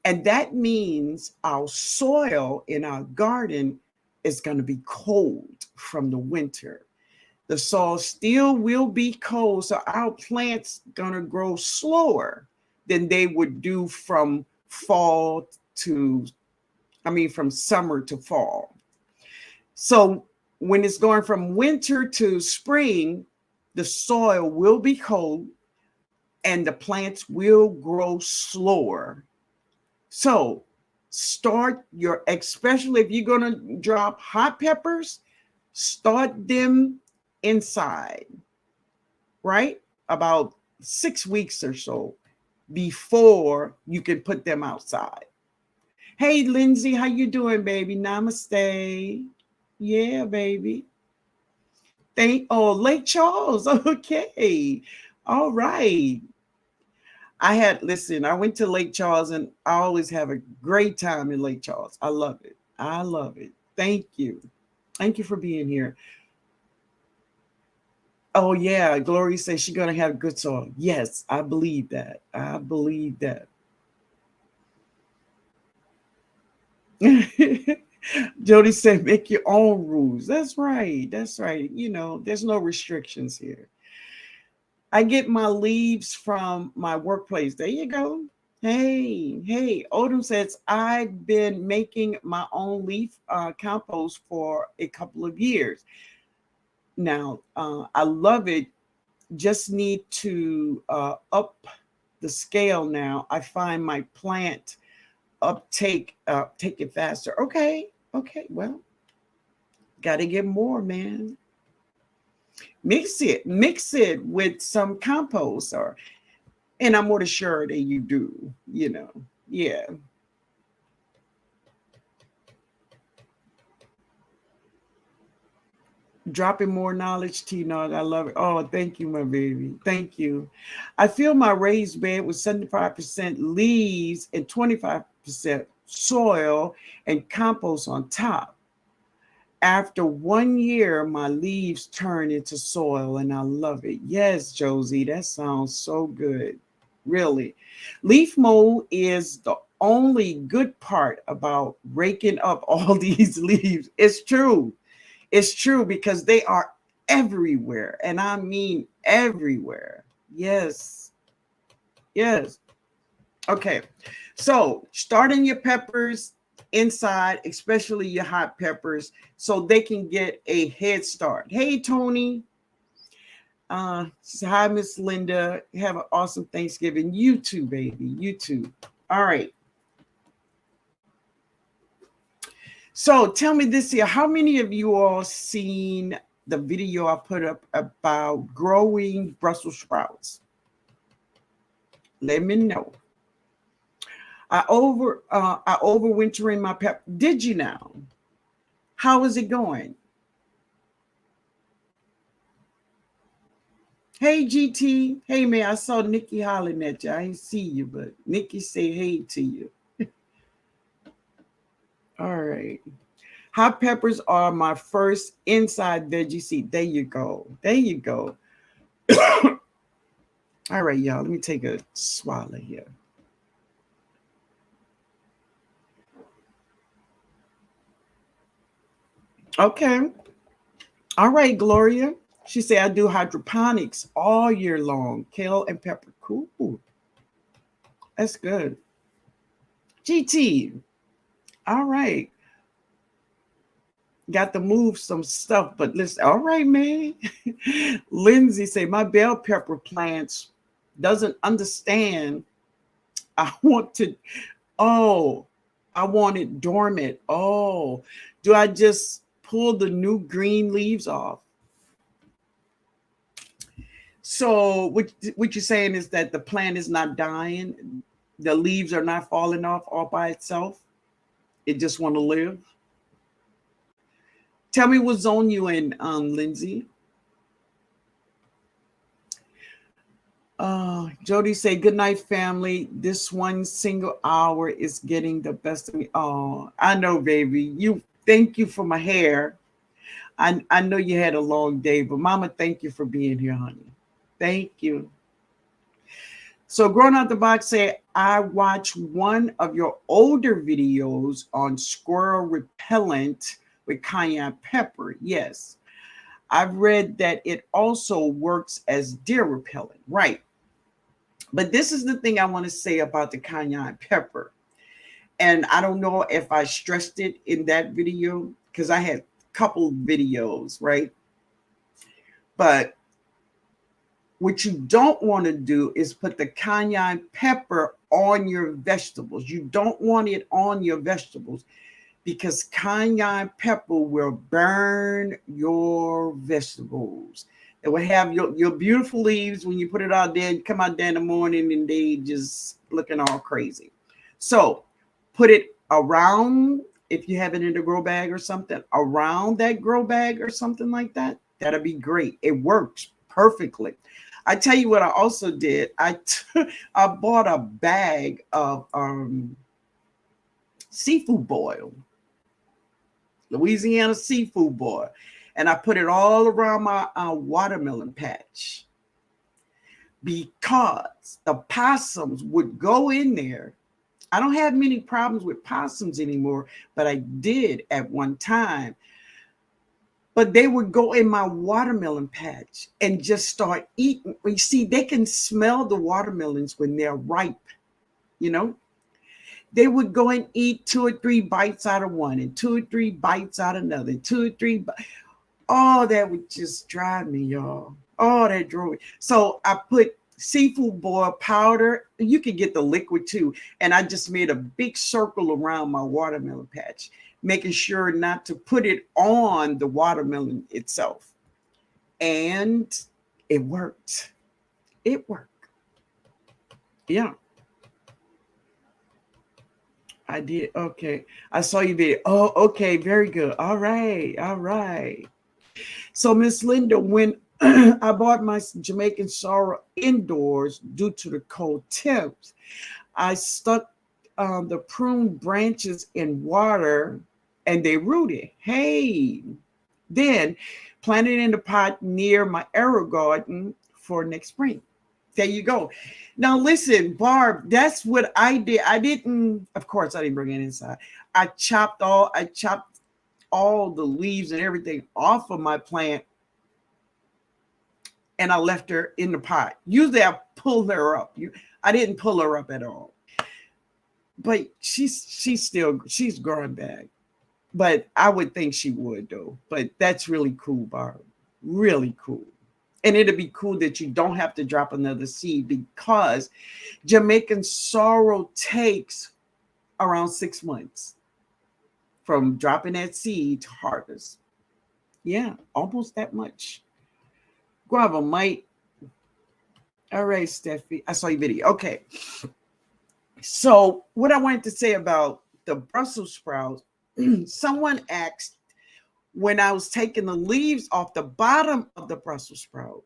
And that means our soil in our garden is going to be cold from the winter. The soil still will be cold, so our plants gonna grow slower than they would do from from summer to fall. So when it's going from winter to spring, the soil will be cold and the plants will grow slower. So especially if you're gonna drop hot peppers, start them inside, right? About 6 weeks or so before you can put them outside. Hey, Lindsay, how you doing, baby? Namaste. Yeah, baby. Lake Charles. Okay. All right. I went to Lake Charles and I always have a great time in Lake Charles. I love it. I love it. Thank you. Thank you for being here. Oh yeah, Gloria says she's gonna have good soil. Yes, I believe that. I believe that. Jody said, make your own rules. That's right. That's right. There's no restrictions here. I get my leaves from my workplace. There you go. Hey. Odom says, I've been making my own leaf compost for a couple of years. Now, I love it. Just need to the scale now, I find my plant take it faster. Okay, well, got to get more, man. Mix it with some compost, or, and I'm more sure that you do, you know. Yeah. Dropping more knowledge, TNOG. I love it. Oh, thank you, my baby. Thank you. I fill my raised bed with 75% leaves and 25% soil and compost on top. After 1 year, my leaves turn into soil and I love it. Yes, Josie, that sounds so good. Really. Leaf mold is the only good part about raking up all these leaves. It's true. It's true because they are everywhere. And I mean everywhere. Yes. Yes. Okay. So starting your peppers inside, especially your hot peppers, so they can get a head start. Hey, Tony. Hi, Miss Linda. Have an awesome Thanksgiving. You too, baby. You too. All right. So tell me this here. How many of you all seen the video I put up about growing Brussels sprouts? Let me know. I overwintering my pep. Did you now? How is it going? Hey GT. Hey man, I saw Nikki hollering at you. I ain't see you, but Nikki say hey to you. All right. Hot peppers are my first inside veggie seed. There you go. There you go. All right, y'all. Let me take a swallow here. Okay. All right, Gloria. She said, I do hydroponics all year long. Kale and pepper. Cool. That's good. GT. All right. Got to move some stuff, but listen. All right, man. Lindsay said, my bell pepper plants doesn't understand. I want to, oh, I want it dormant. Oh, do I just pull the new green leaves off? So what you're saying is that the plant is not dying, the leaves are not falling off all by itself. It just want to live. Tell me what zone you in, Lindsay. Jody say, good night, family. This one single hour is getting the best of me. Oh, I know, baby. You thank you for my hair. I know you had a long day, but Mama, thank you for being here, honey. Thank you. So Growing Out the Box said, I watched one of your older videos on squirrel repellent with cayenne pepper. Yes. I've read that it also works as deer repellent. Right. But this is the thing I want to say about the cayenne pepper. And I don't know if I stressed it in that video because I had a couple videos, right? But what you don't want to do is put the cayenne pepper on your vegetables. You don't want it on your vegetables because cayenne pepper will burn your vegetables. It will have your beautiful leaves when you put it out there and come out there in the morning and they just looking all crazy. So put it around, if you have it in a grow bag or something, around that grow bag or something like that. That'll be great. It works perfectly. I tell you what I also did. I bought a bag of seafood boil, Louisiana seafood boil, and I put it all around my watermelon patch because the possums would go in there. I don't have many problems with possums anymore, but I did at one time. But they would go in my watermelon patch and just start eating. You see, they can smell the watermelons when they're ripe, you know? They would go and eat 2 or 3 bites out of one and 2 or 3 bites out of another, 2 or 3. Oh, that would just drive me, y'all. Oh, that drove me. So I put seafood boil powder. You can get the liquid too. And I just made a big circle around my watermelon patch, making sure not to put it on the watermelon itself. And it worked. It worked. Yeah, I did. Okay. I saw you video. Oh, okay. Very good. All right. All right. So, Miss Linda, when I bought my Jamaican sorrel indoors due to the cold temps, I stuck the prune branches in water and they rooted. Hey, then planted in the pot near my arrow garden for next spring. There you go. Now listen, Barb, that's what I did. I didn't, of course, I didn't bring it inside. I chopped all the leaves and everything off of my plant and I left her in the pot. Usually I pull her up. I didn't pull her up at all. But she's growing back. But I would think she would though. But that's really cool, Barb. Really cool. And it'd be cool that you don't have to drop another seed because Jamaican sorrel takes around 6 months from dropping that seed to harvest. Yeah, almost that much. Guava might. All right, Steffi. I saw your video. Okay. So what I wanted to say about the Brussels sprouts, someone asked when I was taking the leaves off the bottom of the Brussels sprout,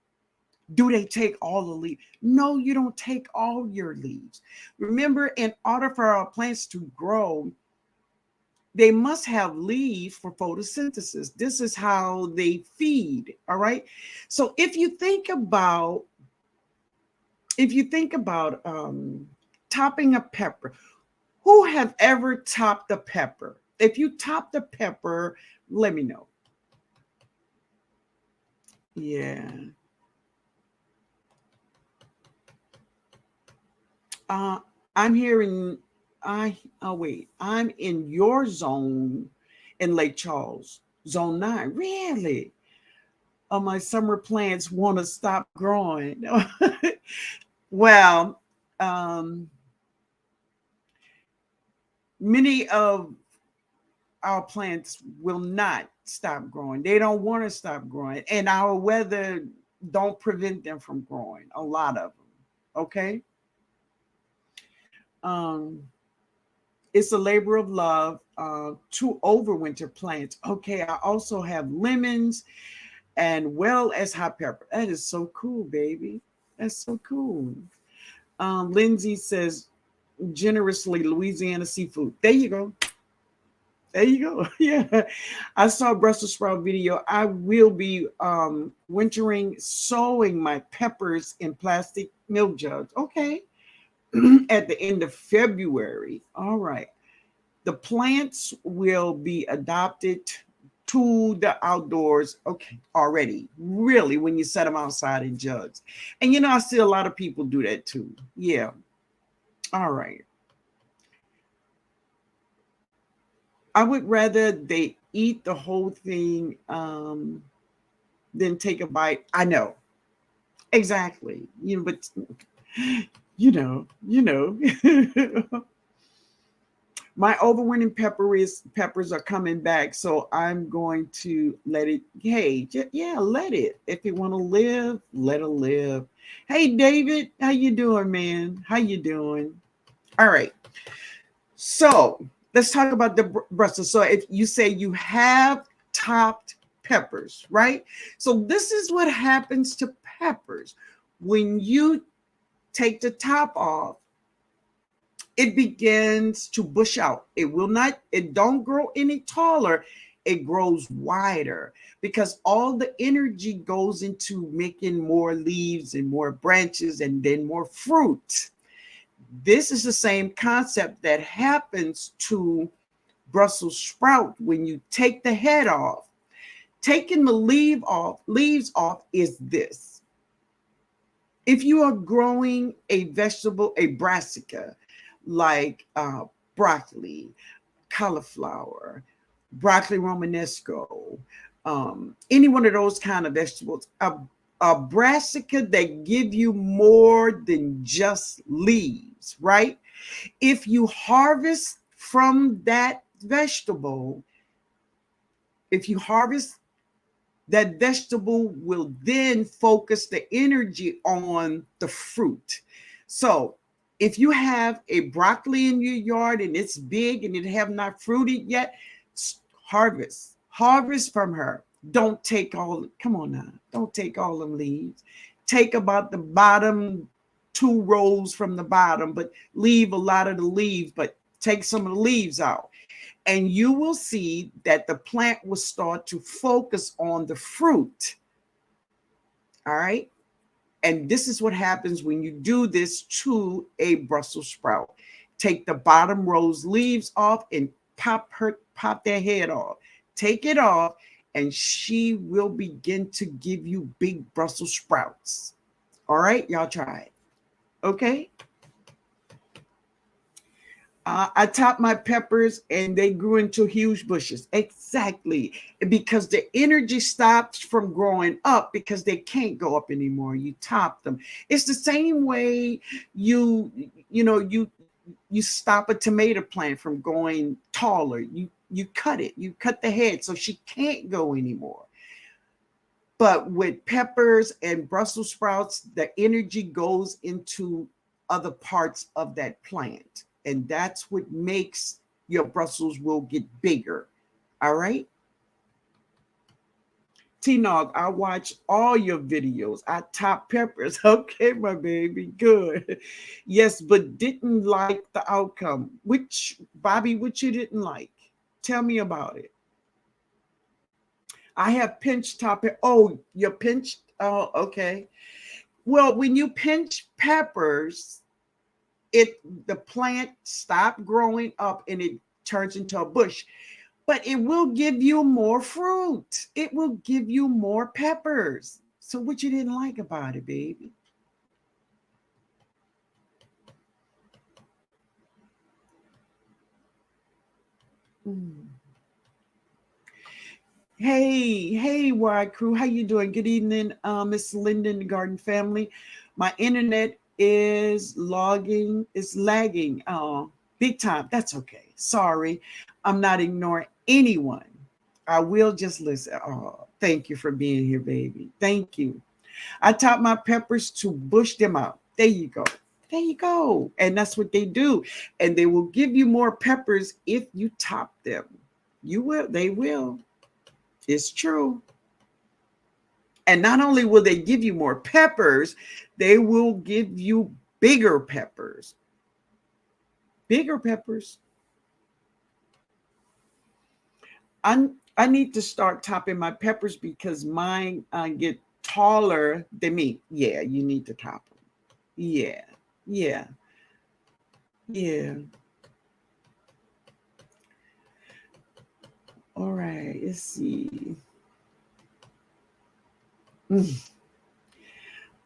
do they take all the leaves? No, you don't take all your leaves. Remember, in order for our plants to grow, they must have leaves for photosynthesis. This is how they feed. All right. So if you think about topping a pepper, who have ever topped a pepper? If you top the pepper, let me know. Yeah. I'm hearing I'm in your zone in Lake Charles, zone 9. Really? Oh, my summer plants want to stop growing. Well, many of our plants will not stop growing. They don't want to stop growing. And our weather don't prevent them from growing, a lot of them. Okay. It's a labor of love to overwinter plants. Okay, I also have lemons and well as hot pepper. That is so cool, baby. That's so cool. Lindsay says, generously Louisiana seafood. There you go. There you go. Yeah. I saw Brussels sprout video. I will be wintering, sowing my peppers in plastic milk jugs. Okay. At the end of February. All right. The plants will be adopted to the outdoors. Okay. Already. Really, when you set them outside in jugs. And I see a lot of people do that too. Yeah. All right. I would rather they eat the whole thing than take a bite. I know. Exactly. But you know. My overwintering peppers are coming back, so I'm going to let it. Hey, let it. If you want to live, let it live. Hey, David, how you doing, man? How you doing? All right. So let's talk about the Brussels. So if you say you have topped peppers, right? So this is what happens to peppers when you take the top off. It begins to bush out. It don't grow any taller. It grows wider because all the energy goes into making more leaves and more branches and then more fruit. This is the same concept that happens to Brussels sprout when you take the head off. Taking the leaves off is this. If you are growing a vegetable, a brassica, like broccoli, cauliflower, broccoli romanesco, any one of those kind of vegetables, a a brassica that give you more than just leaves, right? If you harvest from that vegetable, if you harvest that vegetable will then focus the energy on the fruit. So if you have a broccoli in your yard and it's big and it have not fruited yet, harvest from her. Don't take all, come on now, don't take all them leaves. Take about the bottom 2 rows from the bottom, but leave a lot of the leaves, but take some of the leaves out. And you will see that the plant will start to focus on the fruit. All right. And this is what happens when you do this to a Brussels sprout. Take the bottom row's leaves off and pop their head off. Take it off, and she will begin to give you big Brussels sprouts. All right, y'all try it. Okay. I topped my peppers and they grew into huge bushes. Exactly. Because the energy stops from growing up because they can't go up anymore. You top them. It's the same way you stop a tomato plant from going taller. You cut it. You cut the head so she can't go anymore. But with peppers and Brussels sprouts, the energy goes into other parts of that plant. And that's what makes your Brussels will get bigger. All right. TNOG, I watch all your videos. I top peppers. Okay, my baby. Good. Yes, but didn't like the outcome. Bobby, which you didn't like? Tell me about it. I have pinched top. Oh, you're pinched? Oh, okay. Well, when you pinch peppers, the plant stopped growing up and it turns into a bush. But it will give you more fruit. It will give you more peppers. So what you didn't like about it, baby? Mm. Hey, Y Crew, how you doing? Good evening, Miss Linden Garden family. My internet is lagging, big time. That's okay. Sorry, I'm not ignoring anyone. I will just listen. Oh, thank you for being here, baby. Thank you. I taught my peppers to bush them out. There you go. There you go. And that's what they do. And they will give you more peppers if you top them. You will. They will. It's true. And not only will they give you more peppers, they will give you bigger peppers. Bigger peppers. I need to start topping my peppers because mine get taller than me. Yeah, you need to top them. Yeah, yeah, yeah. All right, let's see.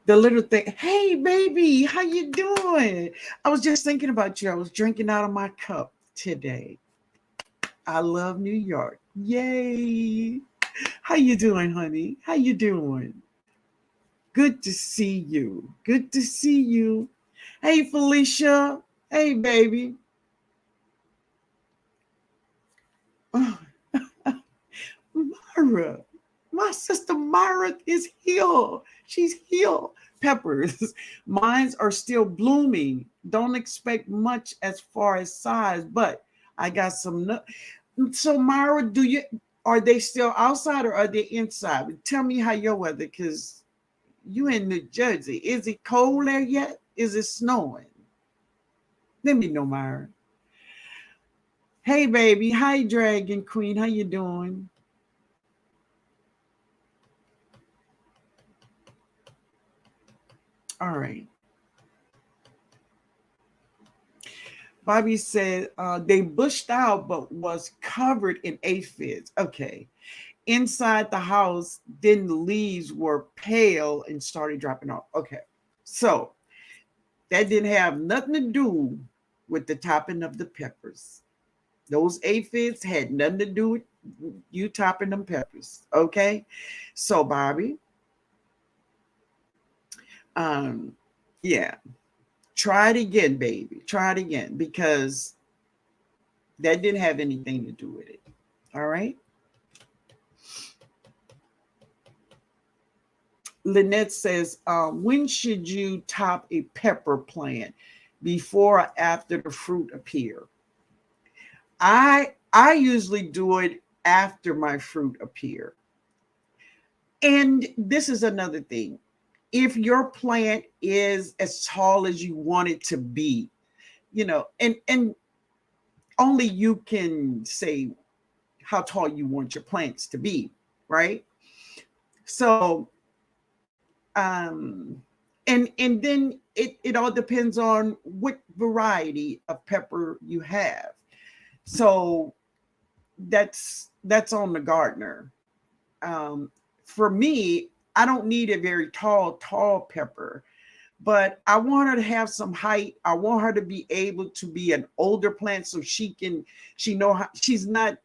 The little thing. Hey, baby, how you doing? I was just thinking about you. I was drinking out of my cup today. I love New York. Yay. How you doing, honey? How you doing? Good to see you. Good to see you. Hey, Felicia. Hey, baby. Oh, Myra. My sister Myra is here. She's here. Peppers. Mines are still blooming. Don't expect much as far as size, but I got some. So, Myra, are they still outside or are they inside? Tell me how your weather, because you in New Jersey. Is it cold there yet? Is it snowing? Let me know, Myra. Hey, baby. Hi, Dragon Queen. How you doing? All right. Bobby said they bushed out but was covered in aphids. Okay. Inside the house, then the leaves were pale and started dropping off. Okay. So that didn't have nothing to do with the topping of the peppers. Those aphids had nothing to do with you topping them peppers. Okay. So, Bobby, Um, yeah, try it again, baby. Try it again because that didn't have anything to do with it. All right. Lynette says, when should you top a pepper plant? Before or after the fruit appear? I usually do it after my fruit appear. And this is another thing. If your plant is as tall as you want it to be, and only you can say how tall you want your plants to be, right? So and then it all depends on what variety of pepper you have. So that's on the gardener. um, for me, I don't need a very tall pepper, but I want her to have some height. I want her to be able to be an older plant so she know how, she's not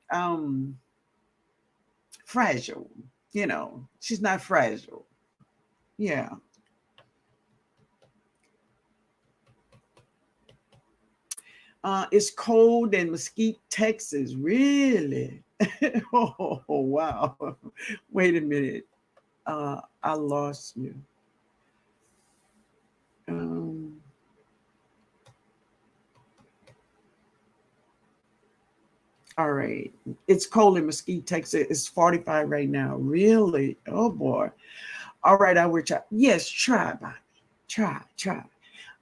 fragile. She's not fragile. Yeah. It's cold in Mesquite, Texas. Really? Oh, wow. Wait a minute. I lost you. Um, all right. It's cold in Mesquite, Texas. It's 45 right now. Really? Oh boy. All right, I will try. Yes, try, Bobby. Try.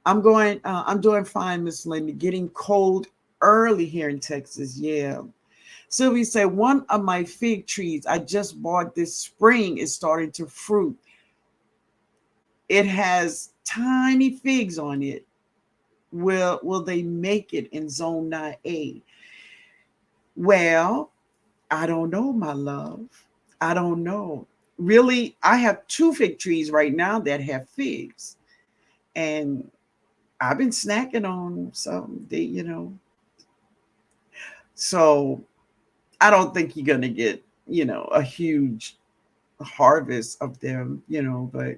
I'm doing fine, Miss Linda. Getting cold early here in Texas. Yeah. Sylvia said, one of my fig trees I just bought this spring is starting to fruit. It has tiny figs on it. Will they make it in zone 9A? Well, I don't know, my love. I don't know. Really, I have two fig trees right now that have figs. And I've been snacking on some, So I don't think you're gonna get, a huge harvest of them, but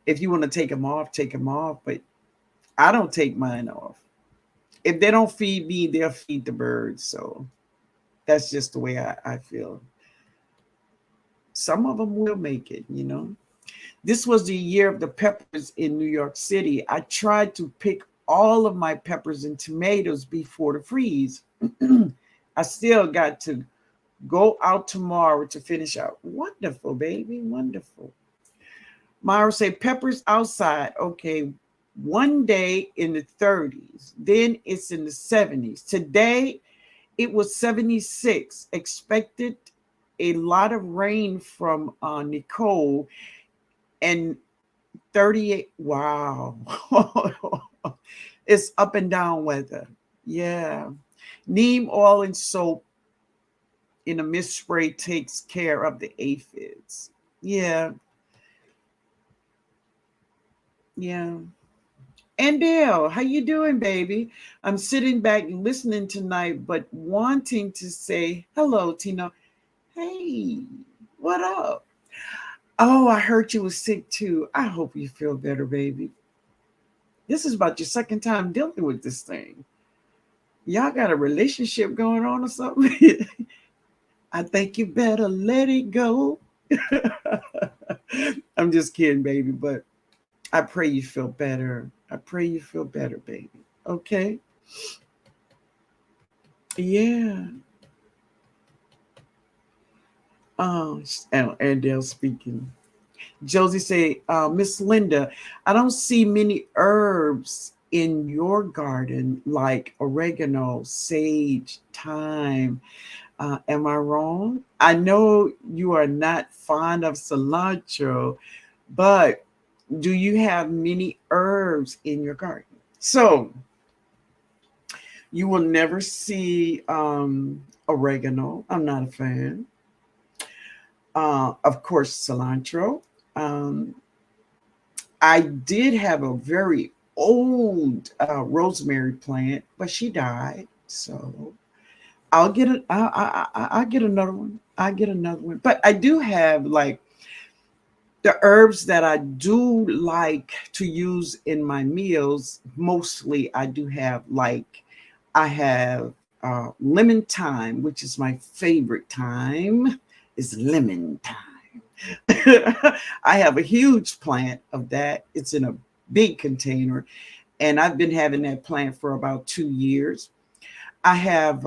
if you want to take them off, take them off. But I don't take mine off. If they don't feed me, they'll feed the birds. So that's just the way I feel. Some of them will make it. This was the year of the peppers in New York City. I tried to pick all of my peppers and tomatoes before the freeze. I still got to go out tomorrow to finish out. Wonderful, baby. Wonderful. Myra say peppers outside. Okay. One day in the 30s, then it's in the 70s. Today it was 76. Expected a lot of rain from Nicole and 38. Wow. It's up and down weather. Yeah. Neem oil and soap in a mist spray takes care of the aphids. Yeah. Yeah. And Dale, how you doing, baby? I'm sitting back listening tonight, but wanting to say hello, Tina. Hey, what up? Oh, I heard you was sick too. I hope you feel better, baby. This is about your second time dealing with this thing. Y'all got a relationship going on or something? I think you better let it go. I'm just kidding, baby, but I pray you feel better. I pray you feel better, baby. Okay? Yeah. Oh, and Dale speaking. Josie say, Miss Linda, I don't see many herbs in your garden like oregano, sage, thyme. Am I wrong? I know you are not fond of cilantro, but do you have many herbs in your garden? So you will never see oregano. I'm not a fan. Of course, cilantro. Um, I did have a very old rosemary plant, but she died. So I'll get it. I'll get another one. I get another one. But I do have like The herbs that I do like to use in my meals, mostly I do have like, I have lemon thyme, which is my favorite thyme, is lemon thyme. I have a huge plant of that. It's in a big container, and I've been having that plant for about 2 years. I have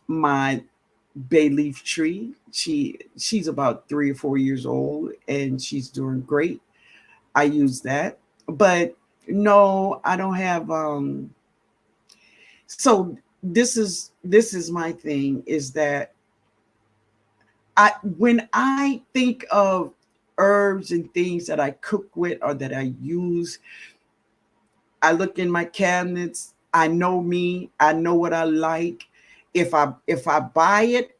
my bay leaf tree. She's about 3 or 4 years old, and she's doing great. I use that, but no, I don't have. So this is my thing, is that I when I think of herbs and things that I cook with or that I use, I look in my cabinets. I know me. I know what I like. If I buy it,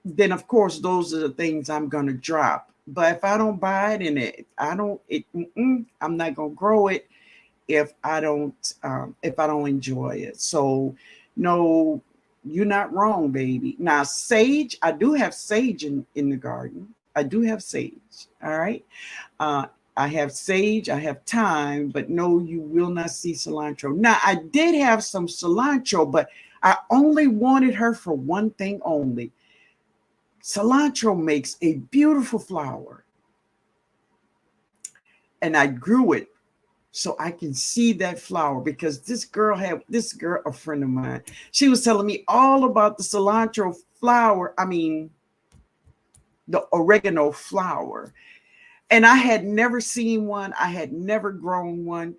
then of course those are the things I'm gonna drop. But if I don't buy it, and I'm not gonna grow it if I don't enjoy it. So no, you're not wrong, baby. Now sage, I do have sage in the garden. I do have sage. All right. Uh, I have sage, I have thyme, but no, you will not see cilantro. Now, I did have some cilantro, but I only wanted her for one thing only. Cilantro makes a beautiful flower, and I grew it so I can see that flower, because this girl, a friend of mine, she was telling me all about the cilantro flower. I mean, the oregano flower. And I had never seen one, I had never grown one.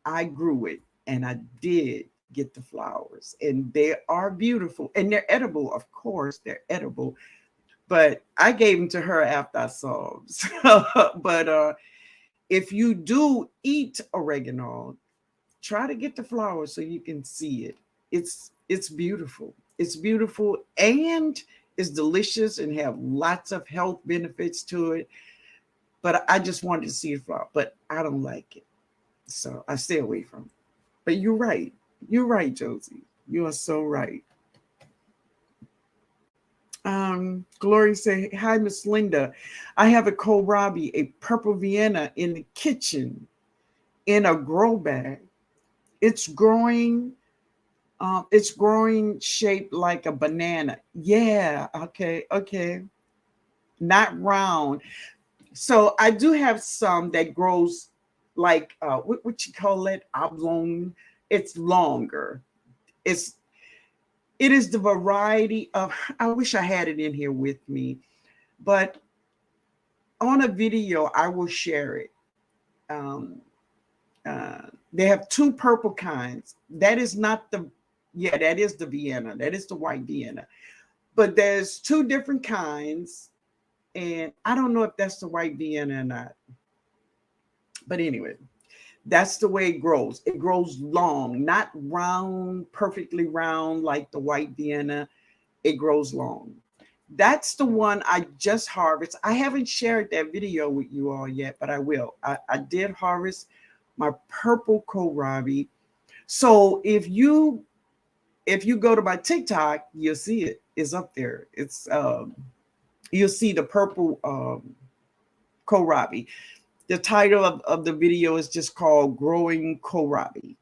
I grew it, and I did get the flowers, and they are beautiful, and they're edible. Of course, they're edible, but I gave them to her after I saw them. But if you do eat oregano, try to get the flowers so you can see it. It's beautiful. It's beautiful, and it's delicious, and have lots of health benefits to it. But I just wanted to see a flower, but I don't like it, so I stay away from it. But you're right. You're right, Josie. You are so right. Glory say, hi, Miss Linda. I have a kohlrabi, a purple Vienna, in the kitchen in a grow bag. It's growing. It's growing shaped like a banana. Yeah. Okay. Okay. Not round. So I do have some that grows like what you call it, oblong. It's longer. It's it is the variety of. I wish I had it in here with me, but on a video I will share it. Um, they have two purple kinds. That is not the. Yeah, that is the Vienna. That is the white Vienna. But there's two different kinds, and I don't know if that's the white Vienna or not. But anyway, that's the way it grows. It grows long, not round, perfectly round like the white Vienna. It grows long. That's the one I just harvest. I haven't shared that video with you all yet, but I will. I did harvest my purple kohlrabi. So if you go to my TikTok, you'll see it. It's up there. It's you'll see the purple kohlrabi. The title of the video is just called Growing Kohlrabi,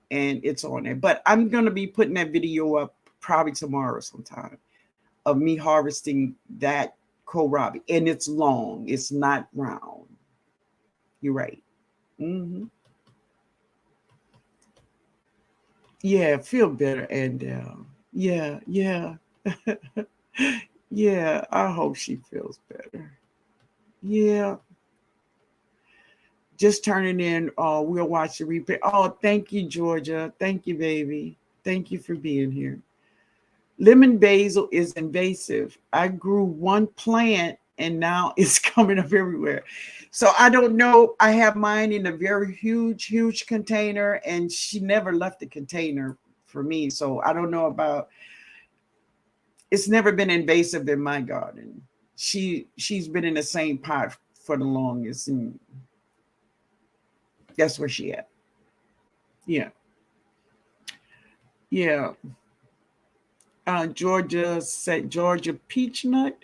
and it's on there. But I'm gonna be putting that video up probably tomorrow sometime, of me harvesting that kohlrabi. And it's long, it's not round. You're right. Hmm. Yeah, feel better. And yeah, yeah. Yeah, I hope she feels better. Yeah, just turning in. We'll watch the replay. Oh, thank you, Georgia. Thank you, baby. Thank you for being here. Lemon basil is invasive. I grew one plant, and now it's coming up everywhere. So I don't know. I have mine in a very huge, huge container, and she never left the container for me. So I don't know about. It's never been invasive in my garden. She's been in the same pot for the longest, and that's where she at. Yeah, yeah. Georgia said Georgia Peach Nut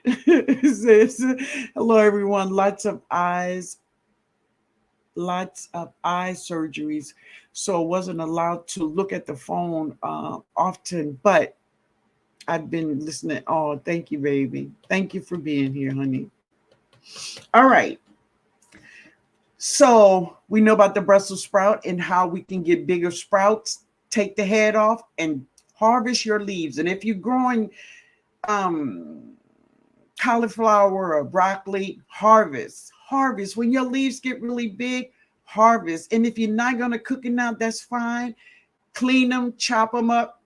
says, hello everyone. Lots of eye surgeries, so wasn't allowed to look at the phone often, but I've been listening. Oh, thank you, baby. Thank you for being here, honey. All right. So we know about the Brussels sprout and how we can get bigger sprouts. Take the head off and harvest your leaves. And if you're growing um, cauliflower or broccoli, harvest. When your leaves get really big, harvest. And if you're not going to cook it now, that's fine. Clean them, chop them up.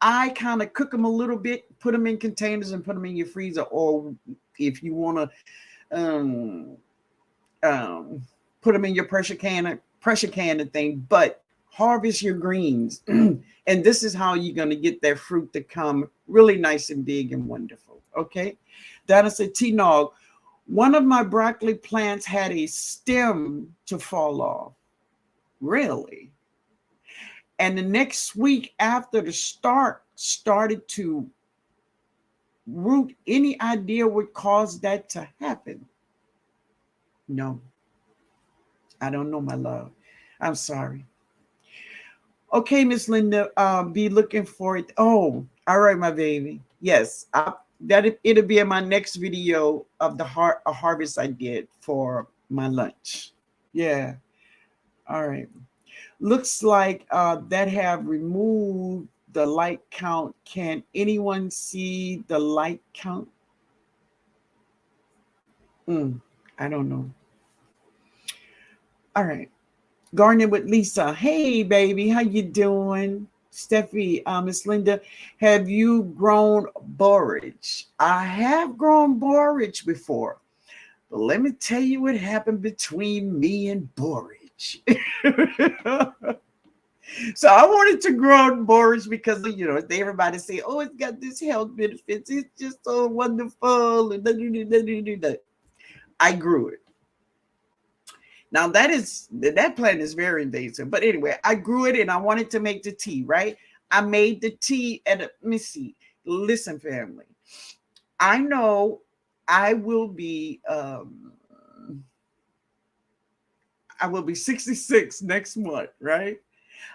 I kind of cook them a little bit, put them in containers and put them in your freezer. Or if you want to um, um, put them in your pressure can thing, but harvest your greens. And this is how you're going to get that fruit to come really nice and big and wonderful. Okay. Donna said, TNOG, one of my broccoli plants had a stem to fall off. Really? And the next week after the started to root. Any idea what caused that to happen? No. I don't know, my love. I'm sorry. Okay, Miss Linda, be looking for it. Oh, all right, my baby. Yes, it'll be in my next video of the harvest I did for my lunch. Yeah. All right. Looks like that have removed the light count. Can anyone see the light count? I don't know. All right. Gardening with Lisa. Hey, baby, how you doing? Steffi, Miss Linda, have you grown borage? I have grown borage before, but let me tell you what happened between me and borage. So I wanted to grow borage because everybody say, "Oh, it's got this health benefits. It's just so wonderful." I grew it. Now that plant is very invasive, but anyway, I grew it and I wanted to make the tea, right? I made the tea let me see. Listen, family, I know I will be 66 next month, right?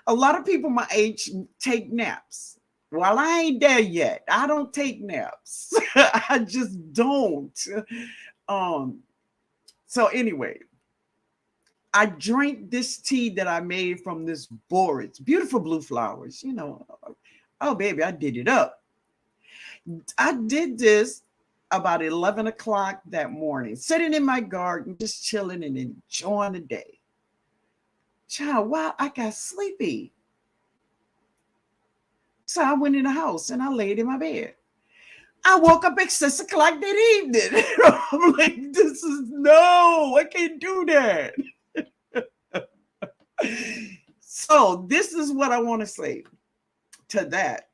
A lot of people my age take naps. Well, I ain't there yet. I don't take naps. I just don't. Um, so anyway, I drank this tea that I made from this borage, beautiful blue flowers. Oh baby, I did it up. I did this about 11 o'clock that morning, sitting in my garden, just chilling and enjoying the day. Child, wow, I got sleepy. So I went in the house and I laid in my bed. I woke up at 6 o'clock that evening. I'm like, no, I can't do that. So this is what I want to say to that.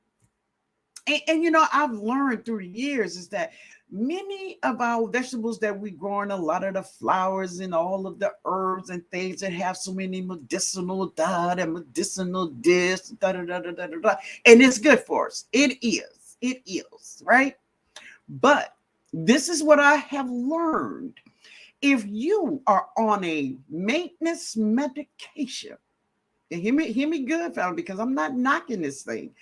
And I've learned through the years is that many of our vegetables that we grow, and a lot of the flowers and all of the herbs and things that have so many medicinal and medicinal this, and it's good for us. It is, right? But this is what I have learned. If you are on a maintenance medication, and hear me good, family, because I'm not knocking this thing.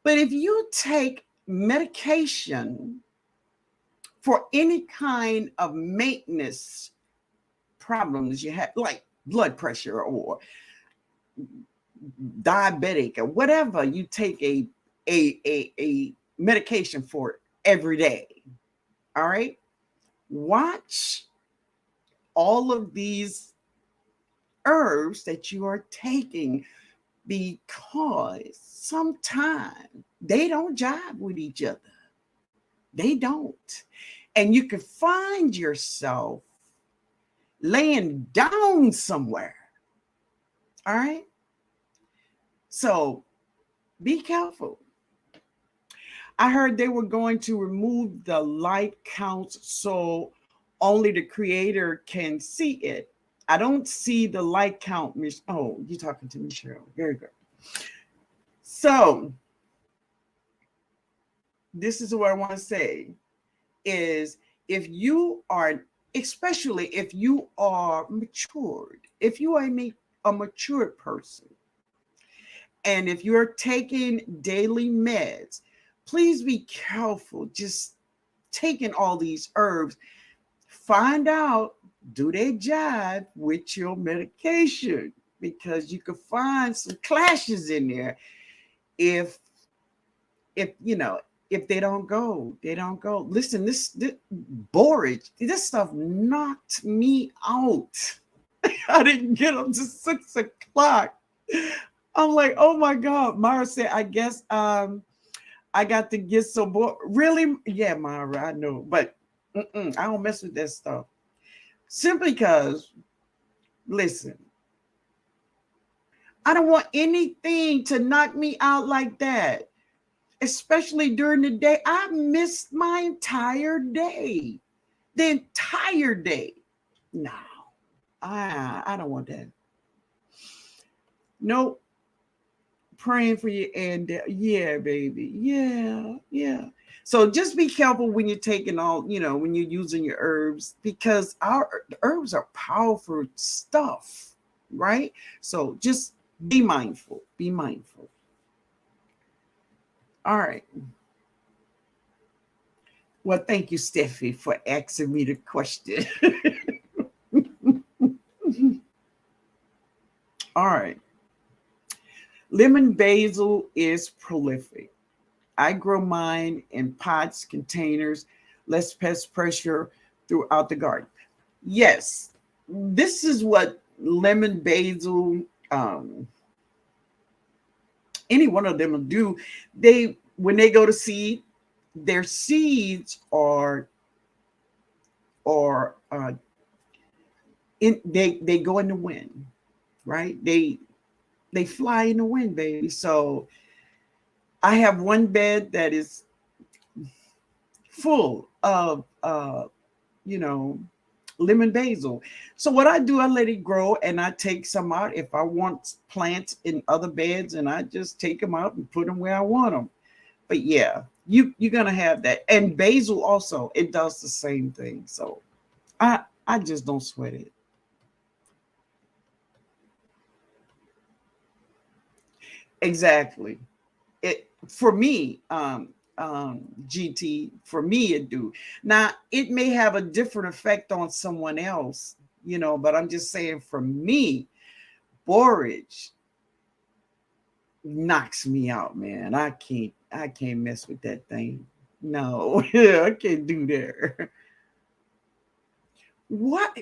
But if you take medication for any kind of maintenance problems you have, like blood pressure or diabetic or whatever, you take a medication for it every day. All right. Watch all of these herbs that you are taking, because sometimes they don't jive with each other. They don't. And you can find yourself laying down somewhere. All right. So be careful. I heard they were going to remove the light counts so only the creator can see it. I don't see the light count. Oh, you're talking to me, Cheryl. Very good. So this is what I want to say is, if you are, especially if you are matured, if you are a matured person, and if you're taking daily meds, please be careful just taking all these herbs. Find out, do they jive with your medication? Because you could find some clashes in there if you know, if they don't go, they don't go. Listen, this borage, this stuff knocked me out. I didn't get up to 6 o'clock. I'm like, oh my God. Mara said, I guess I got to get some more. Really? Yeah, Mara, I know. But I don't mess with that stuff. Simply because, listen, I don't want anything to knock me out like that, especially during the day. I missed my entire day. The entire day. No, I don't want that. Nope. Praying for you, and yeah, baby. Yeah, yeah. So just be careful when you're taking all, when you're using your herbs, because our herbs are powerful stuff, right? So just be mindful. Be mindful. All right. Well, thank you, Steffi, for asking me the question. All right. Lemon basil is prolific. I grow mine in pots, containers, less pest pressure throughout the garden. Yes, this is what lemon basil, any one of them will do. When they go to seed, their seeds are they go in the wind, right? They fly in the wind, baby. So I have one bed that is full of lemon basil. So what I do, I let it grow and I take some out if I want plants in other beds, and I just take them out and put them where I want them. But yeah, you're gonna have that. And basil also, it does the same thing. So I just don't sweat it. Exactly. It for me, GT, for me it do. Now it may have a different effect on someone else, but I'm just saying, for me, borage knocks me out, man. I can't mess with that thing. No, I can't do that. What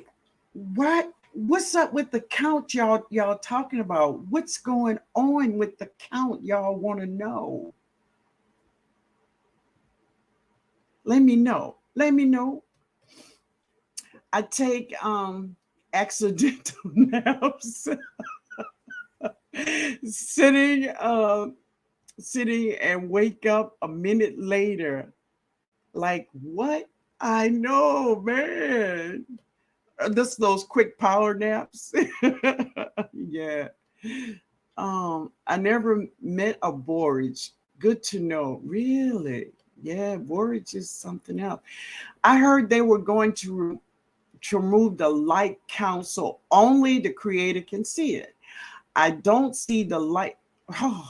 what's up with the count, y'all talking about? What's going on with the count, y'all want to know? Let me know. Let me know. I take accidental naps. sitting sitting and wake up a minute later. Like, what? I know, man. Just those quick power naps. Yeah. I never met a borage. Good to know. Really? Yeah, borage is something else. I heard they were going to remove the light count so only the creator can see it. I don't see the light. Oh,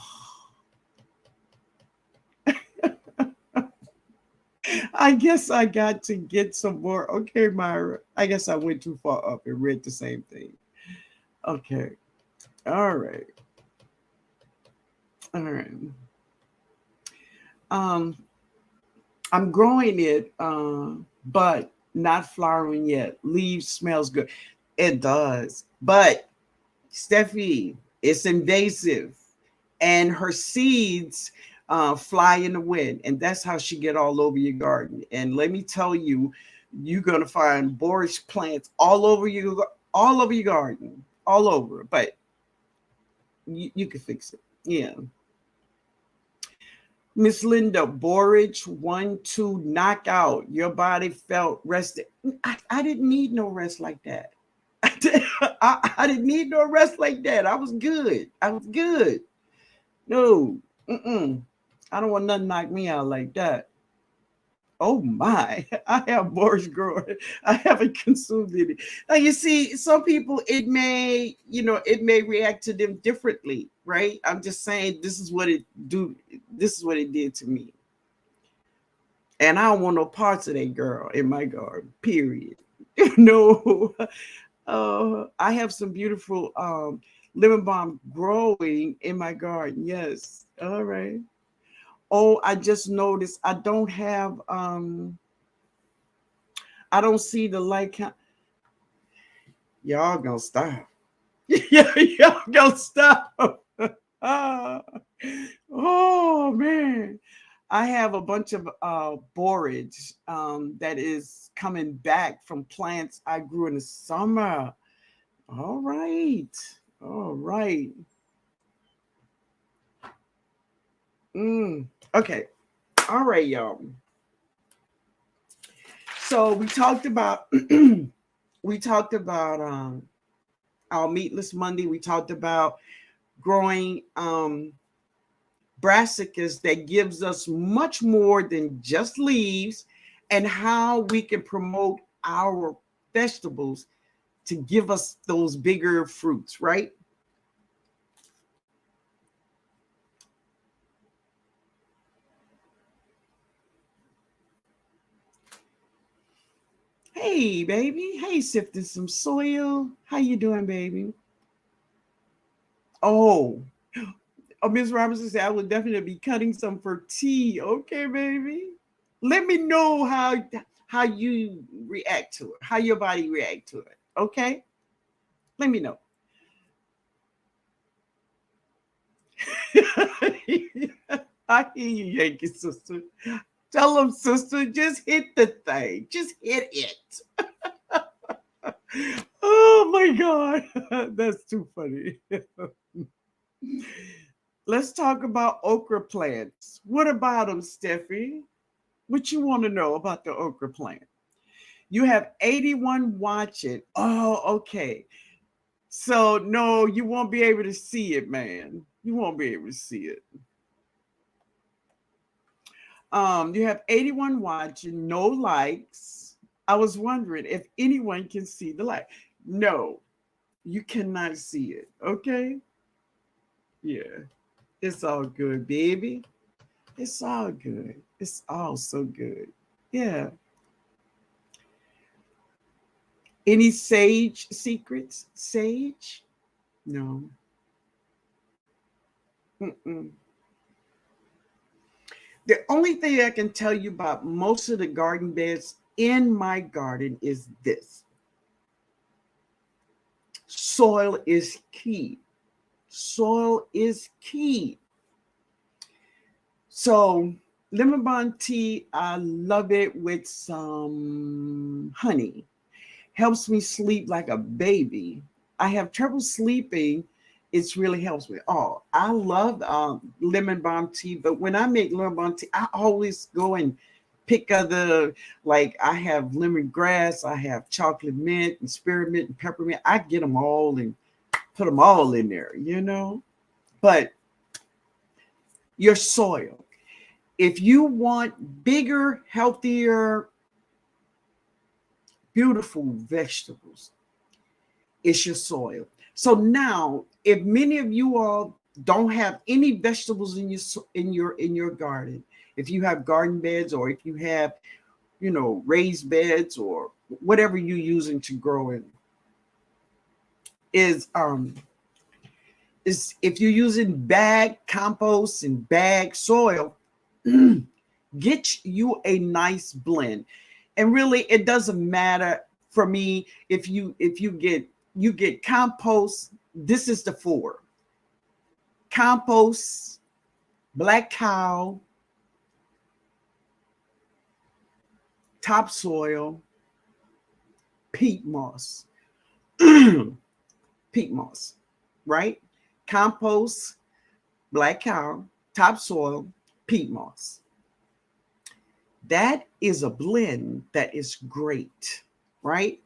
I guess I got to get some more. Okay, Myra. I guess I went too far up and read the same thing. Okay. All right. All right. Um, I'm growing it, but not flowering yet. Leaves smells good. It does. But Steffi, it's invasive. And her seeds fly in the wind. And that's how she get all over your garden. And let me tell you, you're gonna find borage plants all over your garden. All over. But you can fix it. Yeah. Miss Linda, borage 1-2 knockout. Your body felt rested. I didn't need no rest like that. I didn't need no rest like that. I was good. I was good. No, I don't want nothing knock me out like that. Oh my, I have borage growing. I haven't consumed any. Now you see, some people it may react to them differently, right? I'm just saying this is what it did to me. And I don't want no parts of that girl in my garden, period. No. I have some beautiful lemon balm growing in my garden. Yes. All right. Oh, I just noticed I don't see the like count. Y'all gonna stop. Yeah, y'all gonna stop. Ah. Oh man. I have a bunch of borage that is coming back from plants I grew in the summer. All right. All right. Okay. All right, y'all. So we talked about we talked about our Meatless Monday. We talked about growing brassicas that gives us much more than just leaves, and how we can promote our vegetables to give us those bigger fruits, right? Hey, baby. Hey, sifting some soil. How you doing, baby? Oh, Miss Robinson said I would definitely be cutting some for tea. Okay, baby. Let me know how you react to it, how your body react to it. Okay, let me know. I hear you, Yankee sister. Tell them, sister, just hit the thing. Just hit it. Oh my God. That's too funny. Let's talk about okra plants. What about them, Steffi? What you want to know about the okra plant? You have 81 watching. Oh, okay. So no, you won't be able to see it, man. You won't be able to see it. You have 81 watching, no likes. I was wondering if anyone can see the like. No, you cannot see it. Okay? Yeah. It's all good, baby. It's all good. It's all so good. Yeah. Any sage secrets? Sage? No. Mm-mm. The only thing I can tell you about most of the garden beds in my garden is this: soil is key. Soil is key. So, lemon balm tea, I love it with some honey. Helps me sleep like a baby. I have trouble sleeping. It really helps me. Oh, I love lemon balm tea, but when I make lemon balm tea, I always go and pick other, like I have lemongrass, I have chocolate mint and spearmint and peppermint. I get them all and put them all in there, you know? But your soil, if you want bigger, healthier, beautiful vegetables, it's your soil. So now, if many of you all don't have any vegetables in your garden, if you have garden beds, or if you have, raised beds, or whatever you're using to grow in, is if you're using bag compost and bag soil, get you a nice blend. And really, it doesn't matter for me if you get compost. This is the four: compost, black cow, topsoil, peat moss. Peat moss, right? Compost, black cow, topsoil, peat moss. That is a blend that is great, right?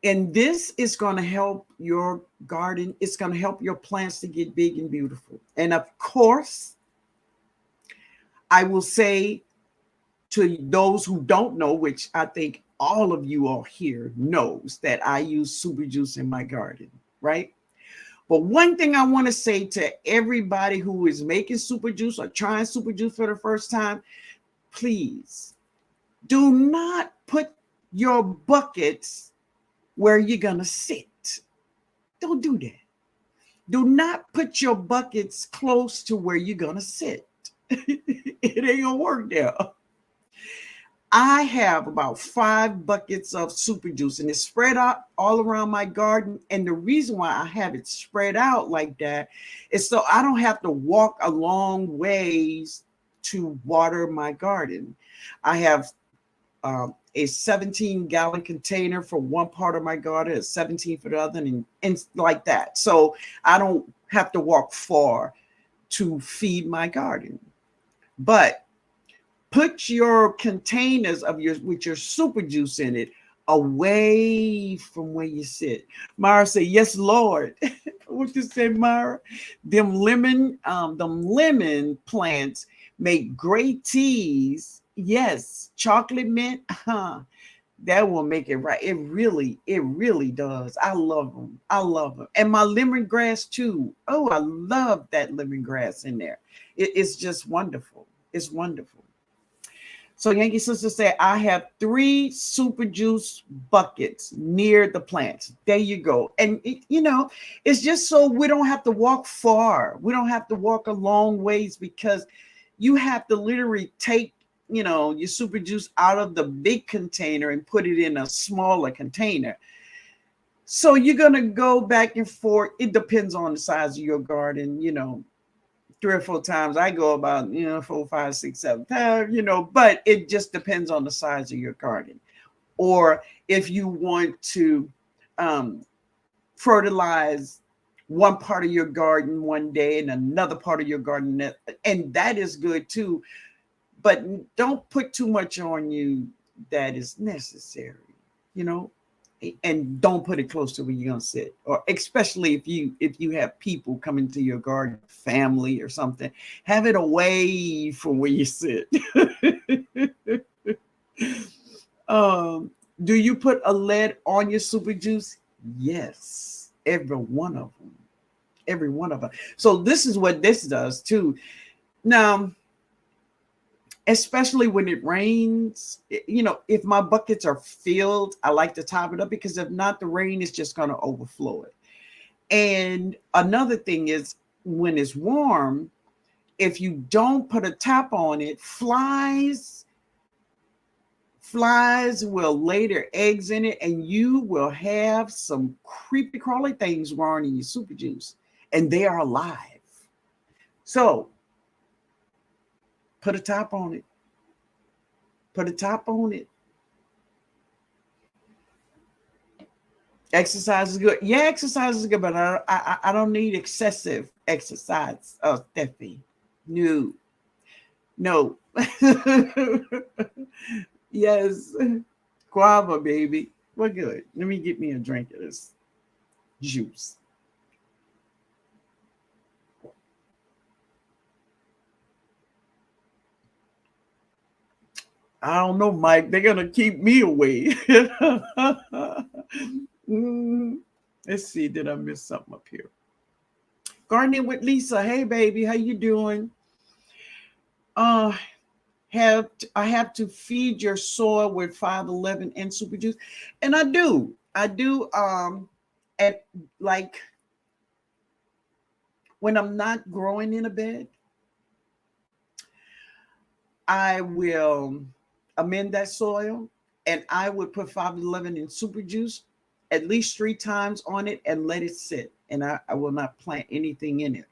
And this is going to help your garden. It's going to help your plants to get big and beautiful. And of course, I will say To those who don't know, which I think all of you all here knows, that I use super juice in my garden, right? But one thing I want to say to everybody who is making super juice or trying super juice for the first time, please do not put your buckets where you're going to sit. Don't do that. Do not put your buckets close to where you're going to sit. It ain't going to work there. I have about 5 buckets of super juice, and it's spread out all around my garden. And the reason why I have it spread out like that is so I don't have to walk a long ways to water my garden. I have a 17-gallon container for one part of my garden, a 17 for the other, and like that. So I don't have to walk far to feed my garden. But put your containers of with your super juice in it away from where you sit. Myra said, "Yes, Lord." What you say, Myra? Them lemon plants make great teas. Yes, chocolate mint. That will make it right. It really does. I love them. I love them. And my lemongrass too. Oh, I love that lemongrass in there. It's just wonderful. It's wonderful. So Yankee Sister said, I have 3 super juice buckets near the plants. There you go. And, it's just so we don't have to walk far. We don't have to walk a long ways, because you have to literally take, your super juice out of the big container and put it in a smaller container. So you're going to go back and forth. It depends on the size of your garden, 3 or 4 times. I go about 4, 5, 6, 7 times, but it just depends on the size of your garden. Or if you want to fertilize one part of your garden one day and another part of your garden, and that is good too, but don't put too much on you that is necessary, and don't put it close to where you're gonna sit, or especially if you have people coming to your garden, family or something, have it away from where you sit. Do you put a lead on your super juice? Yes, every one of them. So this is what this does too. Now, especially when it rains, if my buckets are filled, I like to top it up, because if not, the rain is just going to overflow it. And another thing is, when it's warm, if you don't put a top on it, flies will lay their eggs in it, and you will have some creepy crawly things growing in your super juice, and they are alive. So put a top on it. Put a top on it. Exercise is good. Yeah, exercise is good, but I don't need excessive exercise. Oh, Steffi. No. Yes. Guava, baby. We're good. Let me get me a drink of this juice. I don't know, Mike. They're going to keep me away. Let's see. Did I miss something up here? Gardening with Lisa. Hey, baby. How you doing? I have to feed your soil with 511 and super juice. And I do. At like when I'm not growing in a bed, I will amend that soil, and I would put 511 in super juice at least 3 times on it and let it sit. And I will not plant anything in it.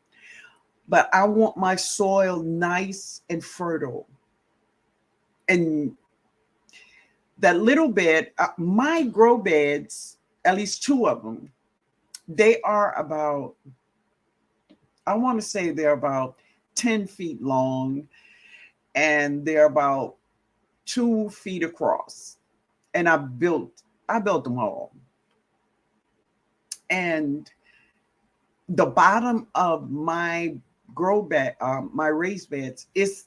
But I want my soil nice and fertile. And that little bed, my grow beds, at least 2 of them, they are about, I want to say they're about 10 feet long, and they're about 2 feet across. And I built them all. And the bottom of my grow bed, my raised beds, is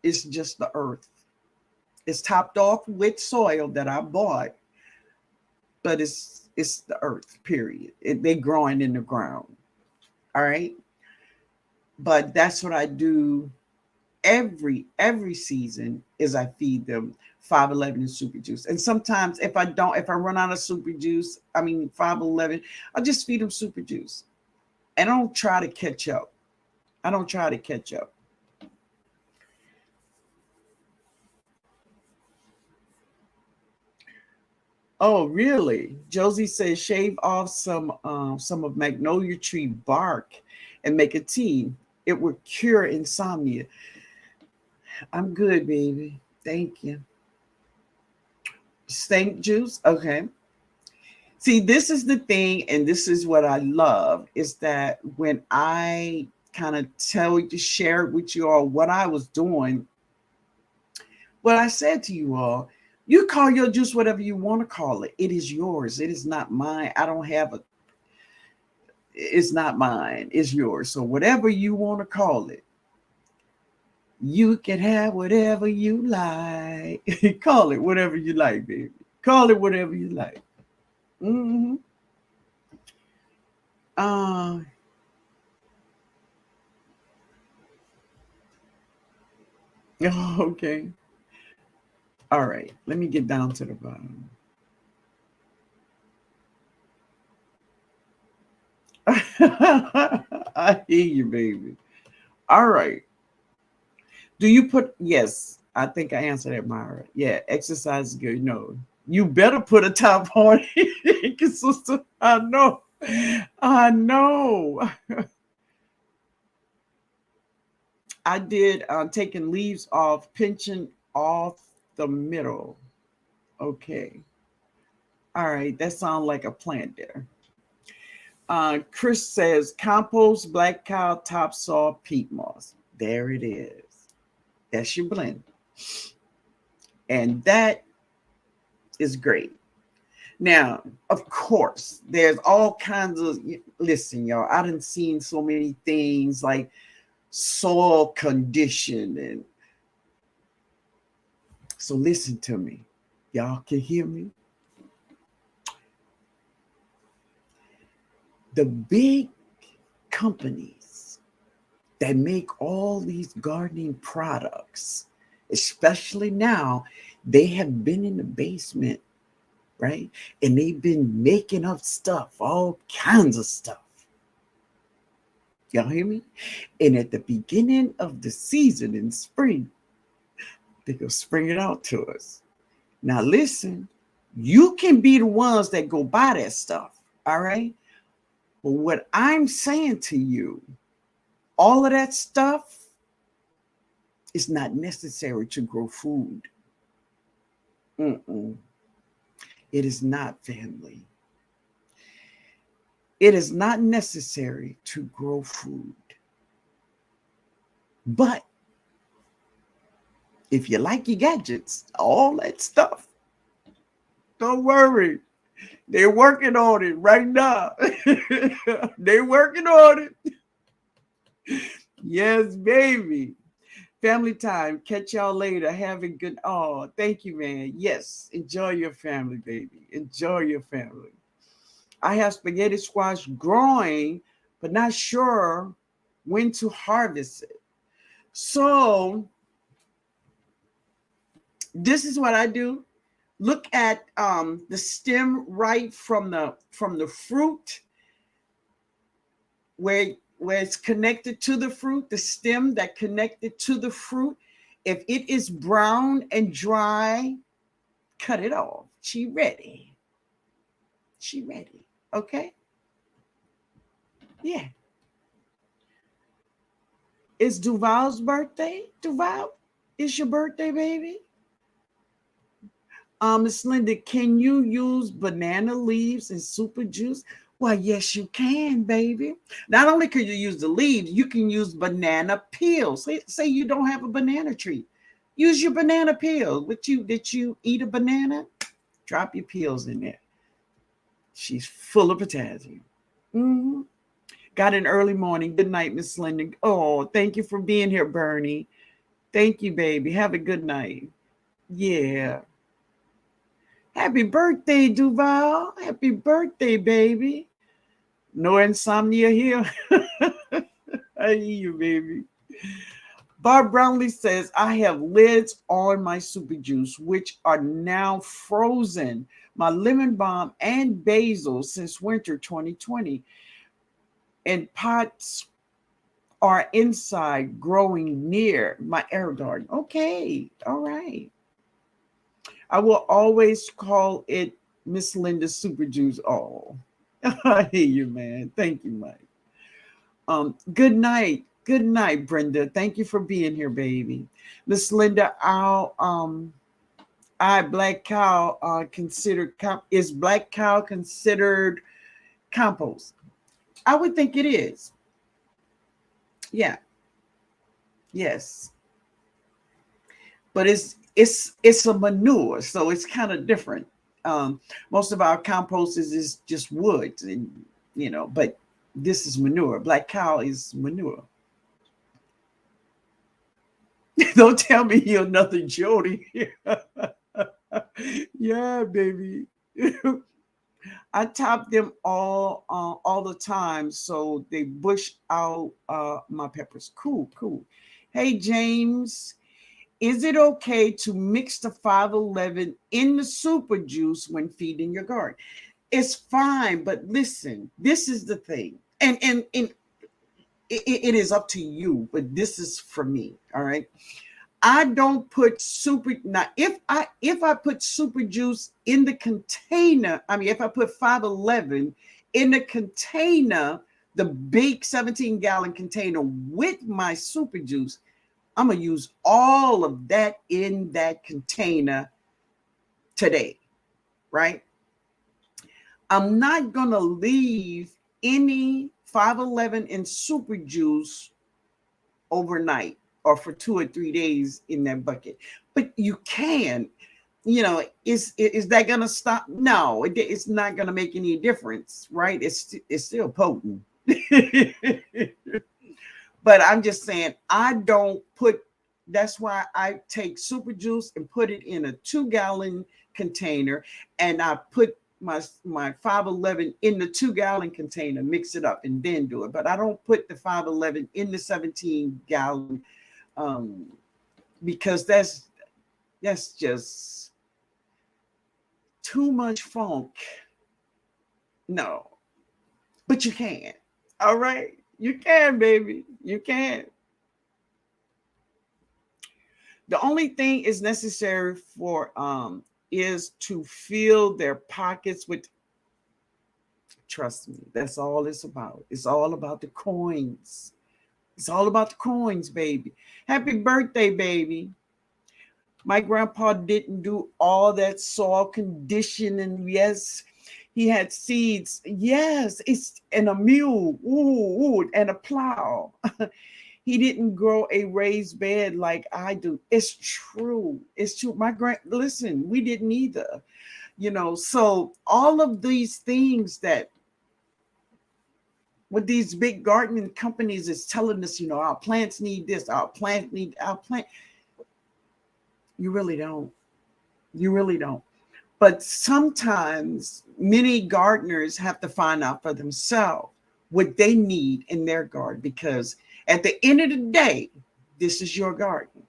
just the earth. It's topped off with soil that I bought, but it's the earth, period. They growing in the ground. All right. But that's what I do every season is I feed them 511 and super juice. And sometimes if I run out of super juice, 511, I'll just feed them super juice. And I don't try to catch up. I don't try to catch up. Oh, really? Josie says shave off some of magnolia tree bark and make a tea. It would cure insomnia. I'm good, baby. Thank you. Stank juice. Okay. See, this is the thing, and this is what I love, is that when I kind of share with you all what I was doing, what I said to you all, you call your juice whatever you want to call it. It is yours. It is not mine. I don't have it's not mine. It's yours. So whatever you want to call it, you can have whatever you like. Call it whatever you like, baby. Call it whatever you like. Mm-hmm. Uh, okay. All right. Let me get down to the bottom. I hear you, baby. All right. Do you put, yes, I think I answered that, Myra. Yeah, exercise is good. No, you better put a top on it. Sister, I know. I know. I did taking leaves off, pinching off the middle. Okay. All right. That sounds like a plant there. Chris says compost, black cow, topsoil, peat moss. There it is. That's your blend. And that is great. Now, of course, there's all kinds of, listen, y'all, I done seen so many things like soil condition. And so listen to me. Y'all can hear me? The big companies that make all these gardening products, especially now, they have been in the basement, right? And they've been making up stuff, all kinds of stuff. Y'all hear me? And at the beginning of the season in spring, they go spring it out to us. Now listen, you can be the ones that go buy that stuff, all right? But what I'm saying to you, all of that stuff is not necessary to grow food. Mm-mm. It is not, family. It is not necessary to grow food. But if you like your gadgets, all that stuff, don't worry. They're working on it right now. They're working on it. Yes, baby. Family time. Catch y'all later. Have a good. Oh, thank you, man. Yes. Enjoy your family, baby. Enjoy your family. I have spaghetti squash growing, but not sure when to harvest it. So this is what I do. Look at the stem right from the fruit, where it's connected to the fruit, the stem that connected to the fruit. If it is brown and dry, cut it off. She ready. She ready. Okay. Yeah. It's Duval's birthday. Duval, it's your birthday, baby. Miss Linda, can you use banana leaves and super juice? Well, yes, you can, baby. Not only can you use the leaves, you can use banana peels. Say you don't have a banana tree. Use your banana peel. Did you eat a banana? Drop your peels in there. She's full of potassium. Mm-hmm. Got an early morning. Good night, Miss Linda. Oh, thank you for being here, Bernie. Thank you, baby. Have a good night. Yeah. Happy birthday, Duval. Happy birthday, baby. No insomnia here. I hear you, baby. Bob Brownlee says, I have lids on my super juice, which are now frozen. My lemon balm and basil since winter 2020. And pots are inside growing near my air garden. Okay, all right. I will always call it Miss Linda's Super Juice. Oh, I hear you, man. Thank you, Mike. Good night. Good night, Brenda. Thank you for being here, baby. Miss Linda, I black cow considered is black cow considered compost? I would think it is. Yeah. Yes. But it's a manure, so it's kind of different. Most of our compost is just wood, and but this is manure. Black cow is manure. Don't tell me you're another Jody. Yeah, baby. I top them all the time, so they bush out my peppers. Cool, cool. Hey, James. Is it okay to mix the 511 in the super juice when feeding your garden? It's fine, but listen, this is the thing. And it is up to you, but this is for me, all right? I don't put super now if I put super juice in the container, I mean if I put 511 in the container, the big 17-gallon container with my super juice, I'm going to use all of that in that container today, right? I'm not going to leave any 511 in super juice overnight or for 2 or 3 days in that bucket. But you can, is that going to stop? No, it's not going to make any difference, right? It's still potent. But I'm just saying, I don't put, that's why I take super juice and put it in a 2-gallon container, and I put my 511 in the 2-gallon container, mix it up, and then do it. But I don't put the 511 in the 17-gallon because that's just too much funk. No, but you can. All right, you can, baby, you can. The only thing is necessary for is to fill their pockets with, trust me, that's all it's about. It's all about the coins. It's all about the coins, baby. Happy birthday, baby. My grandpa didn't do all that soil conditioning. Yes, he had seeds. Yes, it's and a mule, and a plow. He didn't grow a raised bed like I do. It's true. It's true. Listen, we didn't either. So all of these things that what these big gardening companies is telling us, our plants need this, our plant need our plant. You really don't. You really don't. But sometimes many gardeners have to find out for themselves what they need in their garden, because at the end of the day, this is your garden.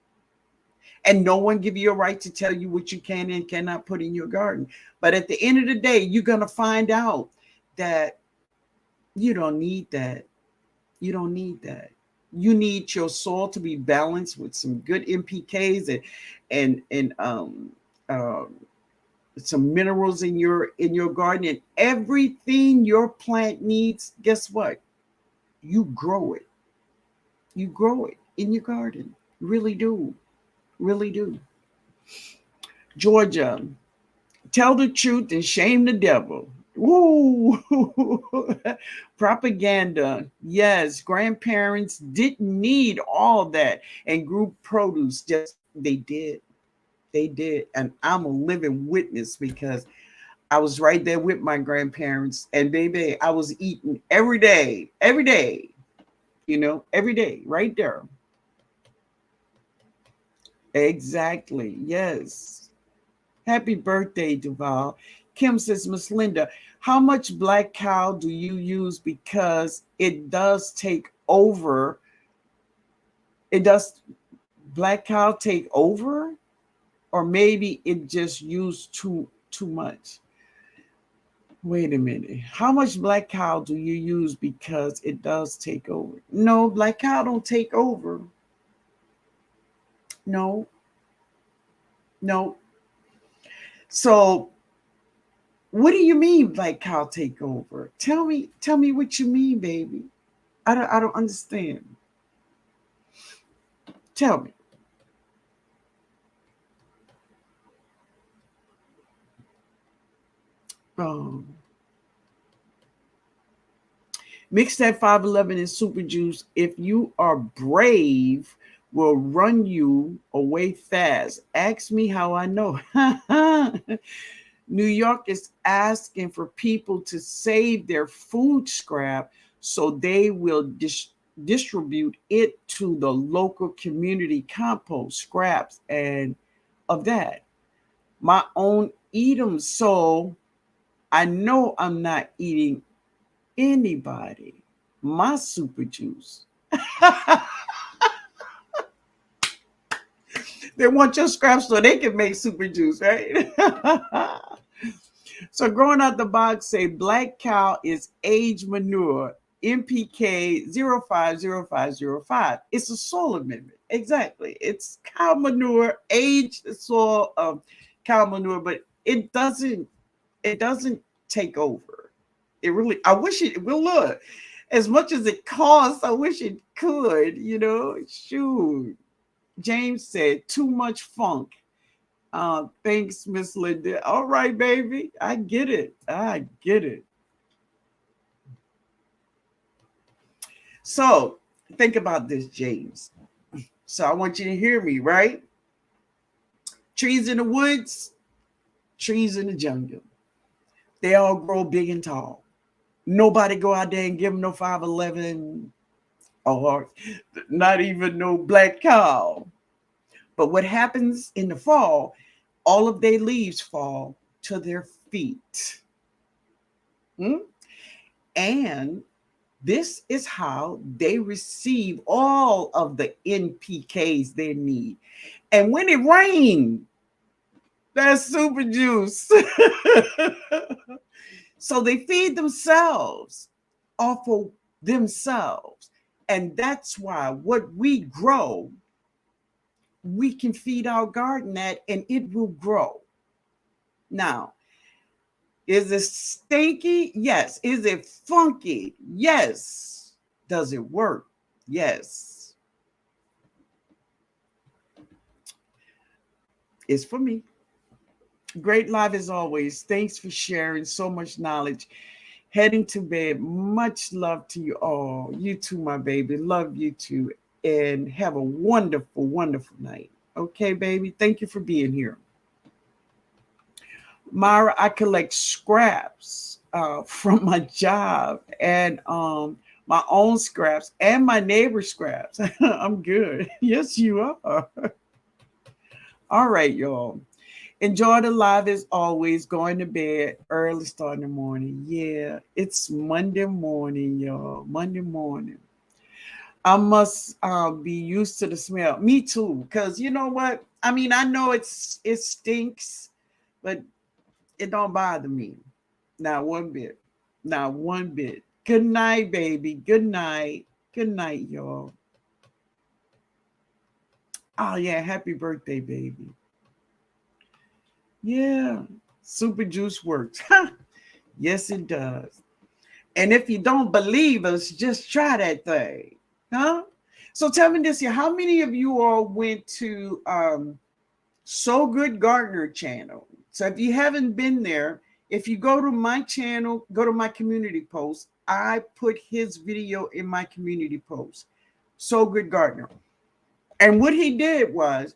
And no one give you a right to tell you what you can and cannot put in your garden. But at the end of the day, you're going to find out that you don't need that. You don't need that. You need your soil to be balanced with some good NPKs and some minerals in your garden, and everything your plant needs. Guess what? You grow it. You grow it in your garden. Really do. Really do. Georgia, tell the truth and shame the devil. Woo! Propaganda. Yes, grandparents didn't need all that and grew produce. Just they did. They did. And I'm a living witness because I was right there with my grandparents. And baby, I was eating every day, every day, every day, right there. Exactly. Yes. Happy birthday, Duval. Kim says, Miss Linda, how much black cow do you use? Because it does take over. It does black cow take over? Or maybe it just used too much. Wait a minute. How much black cow do you use? Because it does take over. No, black cow don't take over. No, no. So what do you mean black cow take over? Tell me what you mean, baby. I don't understand. Tell me. Um, Mix that 511 in super juice. If you are brave, will run you away fast. Ask me how I know. New York is asking for people to save their food scrap so they will distribute it to the local community compost scraps and of that. My own eat them, so I know I'm not eating anybody. My super juice. They want your scraps so they can make super juice, right? So growing out the box say black cow is age manure, MPK 050505. It's a soil amendment. Exactly. It's cow manure, aged soil cow manure, but it doesn't take over. It really, I wish it will. Look, as much as it costs, I wish it could, shoot. James said too much funk. Thanks, Miss Linda. All right, baby. I get it. I get it. So think about this, James. So I want you to hear me, right? Trees in the woods, trees in the jungle. They all grow big and tall. Nobody go out there and give them no 511 or not even no black cow. But what happens in the fall, all of their leaves fall to their feet. Hmm? And this is how they receive all of the NPKs they need. And when it rains, that's super juice. So they feed themselves off of themselves. And that's why what we grow, we can feed our garden at and it will grow. Now, is it stinky? Yes. Is it funky? Yes. Does it work? Yes. It's for me. Great live as always. Thanks for sharing so much knowledge. Heading to bed. Much love to you all. You too, my baby. Love you too. And have a wonderful, wonderful night. Okay, baby. Thank you for being here. Myra, I collect scraps from my job and my own scraps and my neighbor's scraps. I'm good. Yes, you are. All right, y'all. Enjoy the live as always. Going to bed early, starting the morning. Yeah, it's Monday morning, y'all. Monday morning. I must be used to the smell. Me too, because you know what? I mean, I know it stinks, but it don't bother me. Not one bit. Not one bit. Good night, baby. Good night. Good night, y'all. Oh yeah, happy birthday, baby. Yeah. Super juice works. Yes, it does. And if you don't believe us, just try that thing. Huh? So tell me this here. How many of you all went to So Good Gardener channel? So if you haven't been there, if you go to my channel, go to my community post, I put his video in my community post. So Good Gardener. And what he did was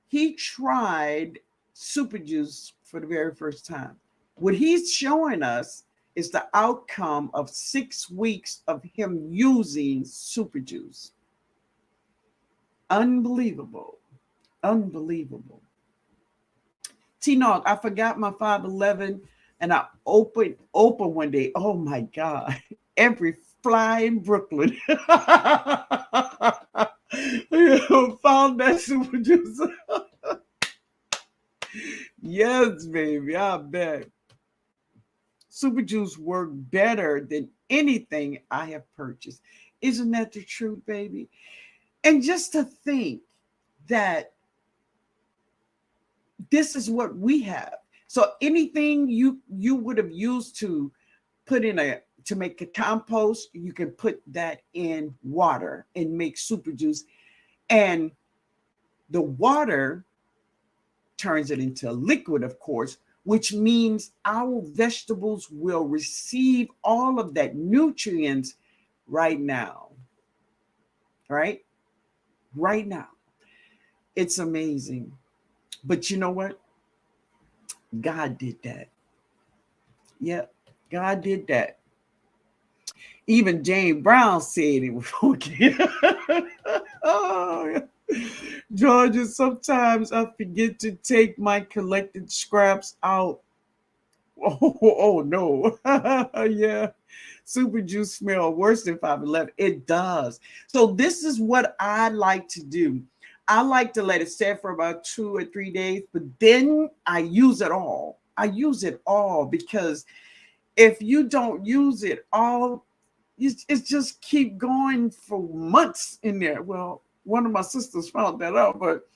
he tried super juice for the very first time. What he's showing us is the outcome of 6 weeks of him using super juice. Unbelievable. Unbelievable. TNOG, I forgot my 511 and I opened one day. Oh my God. Every fly in Brooklyn found that super juicer. Yes, baby. I bet. Super juice work better than anything I have purchased. Isn't that the truth, baby? And just to think that this is what we have. So anything you would have used to put in a to make a compost, you can put that in water and make super juice. And the water turns it into a liquid, of course, which means our vegetables will receive all of that nutrients right now. Right? Right now. It's amazing. But you know what? God did that. Yep, God did that. Even James Brown said it was okay. Oh, Georgia, sometimes I forget to take my collected scraps out. Oh no. Yeah. Super juice smell worse than 511. It does. So this is what I like to do. I like to let it sit for about 2 or 3 days, but then I use it all. I use it all because if you don't use it all, it's just keep going for months in there. Well, one of my sisters found that out, but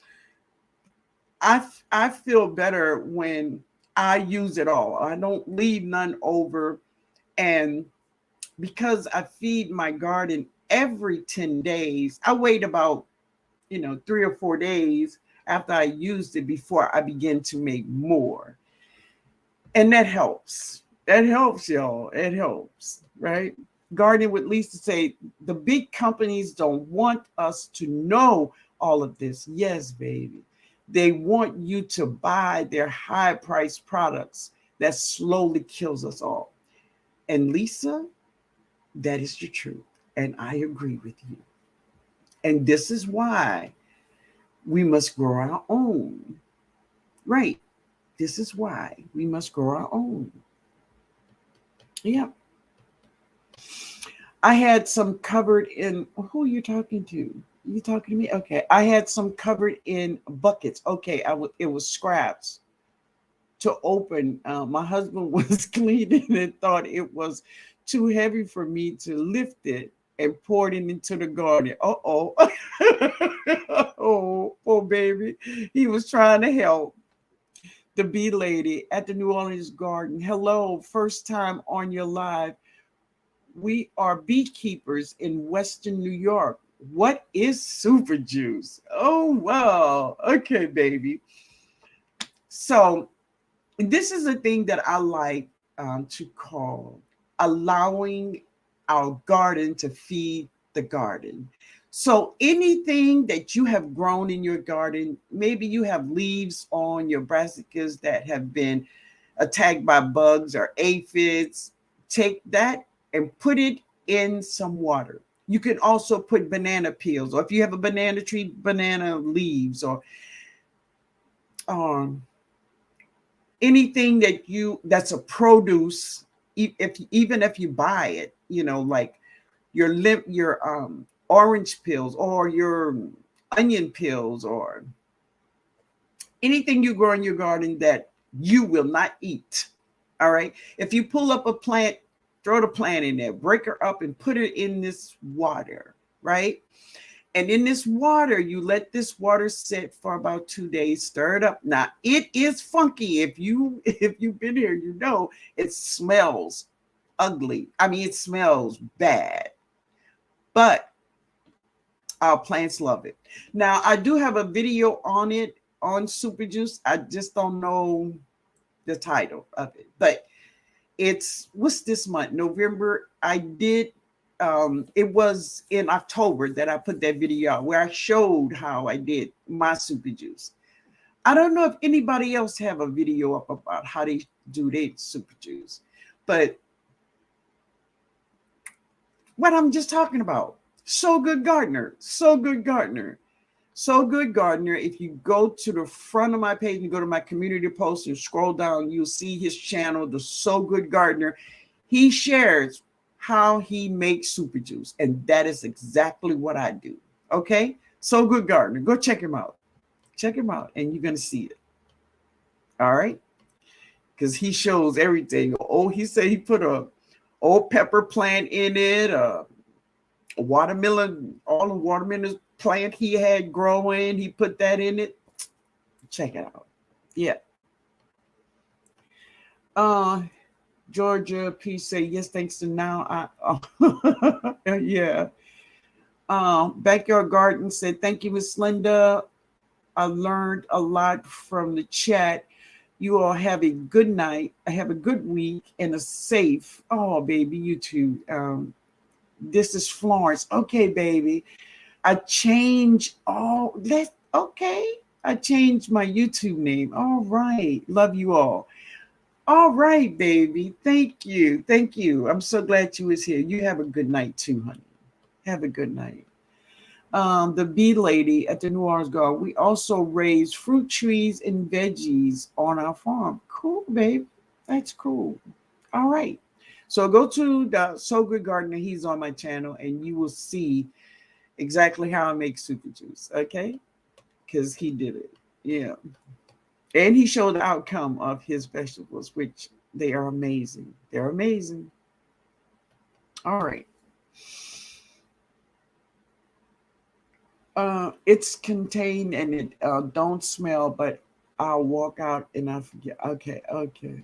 I feel better when I use it all. I don't leave none over. And because I feed my garden every 10 days, I wait about 3 or 4 days after I used it before I begin to make more. And that helps. That helps, y'all. It helps, right? Gardening with Lisa say the big companies don't want us to know all of this. Yes, baby. They want you to buy their high priced products that slowly kills us all. And Lisa, that is the truth. And I agree with you. And this is why we must grow our own. Right. This is why we must grow our own. Yeah. I had some covered in, who are you talking to? You talking to me? Okay. I had some covered in buckets. Okay. It was scraps to open. My husband was cleaning and thought it was too heavy for me to lift it and poured it into the garden. Uh-oh. Oh, baby. He was trying to help. The bee lady at the New Orleans garden. Hello, first time on your live. We are beekeepers in Western New York. What is super juice? Oh, wow. Okay, baby. So this is a thing that I like to call allowing our garden to feed the garden. So anything that you have grown in your garden, maybe you have leaves on your brassicas that have been attacked by bugs or aphids, take that and put it in some water. You can also put banana peels, or if you have a banana tree, banana leaves, or um, anything that's a produce, even if you buy it, like your orange peels or your onion peels or anything you grow in your garden that you will not eat. All right. If you pull up a plant, throw the plant in there, break her up and put it in this water, right? And in this water, you let this water sit for about 2 days, stir it up. Now it is funky. If you've been here, it smells ugly. I mean, it smells bad, but our plants love it. Now I do have a video on it on Super Juice. I just don't know the title of it, but what's this month? November. I did it was in October that I put that video out where I showed how I did my super juice. I don't know if anybody else have a video up about how they do their super juice, but what I'm just talking about, So Good Gardener. So Good Gardener, if you go to the front of my page and go to my community post and scroll down, you'll see his channel, the So Good Gardener. He shares how he makes super juice, and that is exactly what I do. Okay, So Good Gardener, go check him out. Check him out, and you're gonna see it. All right, because he shows everything. Oh, he said he put a old pepper plant in it, a watermelon, all the watermelon plant he had growing. He put that in it. Check it out. Yeah. Uh, Georgia P say yes, thanks to now. Yeah. Backyard Garden said thank you, Miss Linda. I learned a lot from the chat. You all have a good night. I have a good week and a safe. Oh, baby, you too. This is Florence. Okay, baby. I changed all. Let's okay. I changed my YouTube name. All right. Love you all. All right, baby. Thank you. Thank you. I'm so glad you was here. You have a good night too, honey. Have a good night. The bee lady at the New Orleans Garden. We also raise fruit trees and veggies on our farm. Cool, babe. That's cool. All right. So go to the So Good Gardener. He's on my channel, and you will see exactly how I make super juice. Okay, because he did it. Yeah. And he showed the outcome of his vegetables, which they are amazing. They're amazing. All right. It's contained and it don't smell, but I'll walk out and I forget. Okay, okay.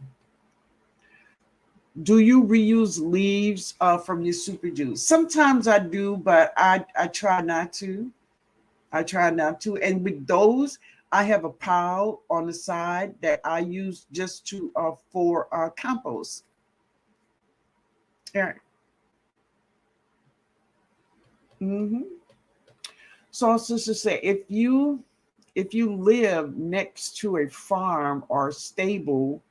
Do you reuse leaves from your super juice? Sometimes I do, but I try not to. I try not to. And with those, I have a pile on the side that I use just to for compost. Yeah. Mm-hmm. So I was just to say, if you live next to a farm or stable,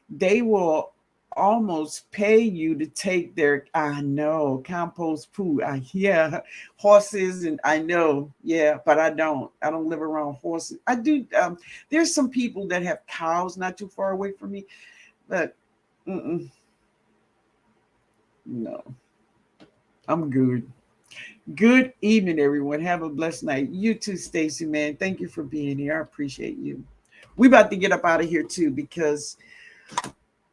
they will almost pay you to take their, I know, compost poo. Yeah, horses, and I know, yeah, but I don't live around horses. I do. There's some people that have cows not too far away from me, but no, I'm good. Good evening, everyone. Have a blessed night. You too, Stacy, man. Thank you for being here. I appreciate you. We about to get up out of here too, because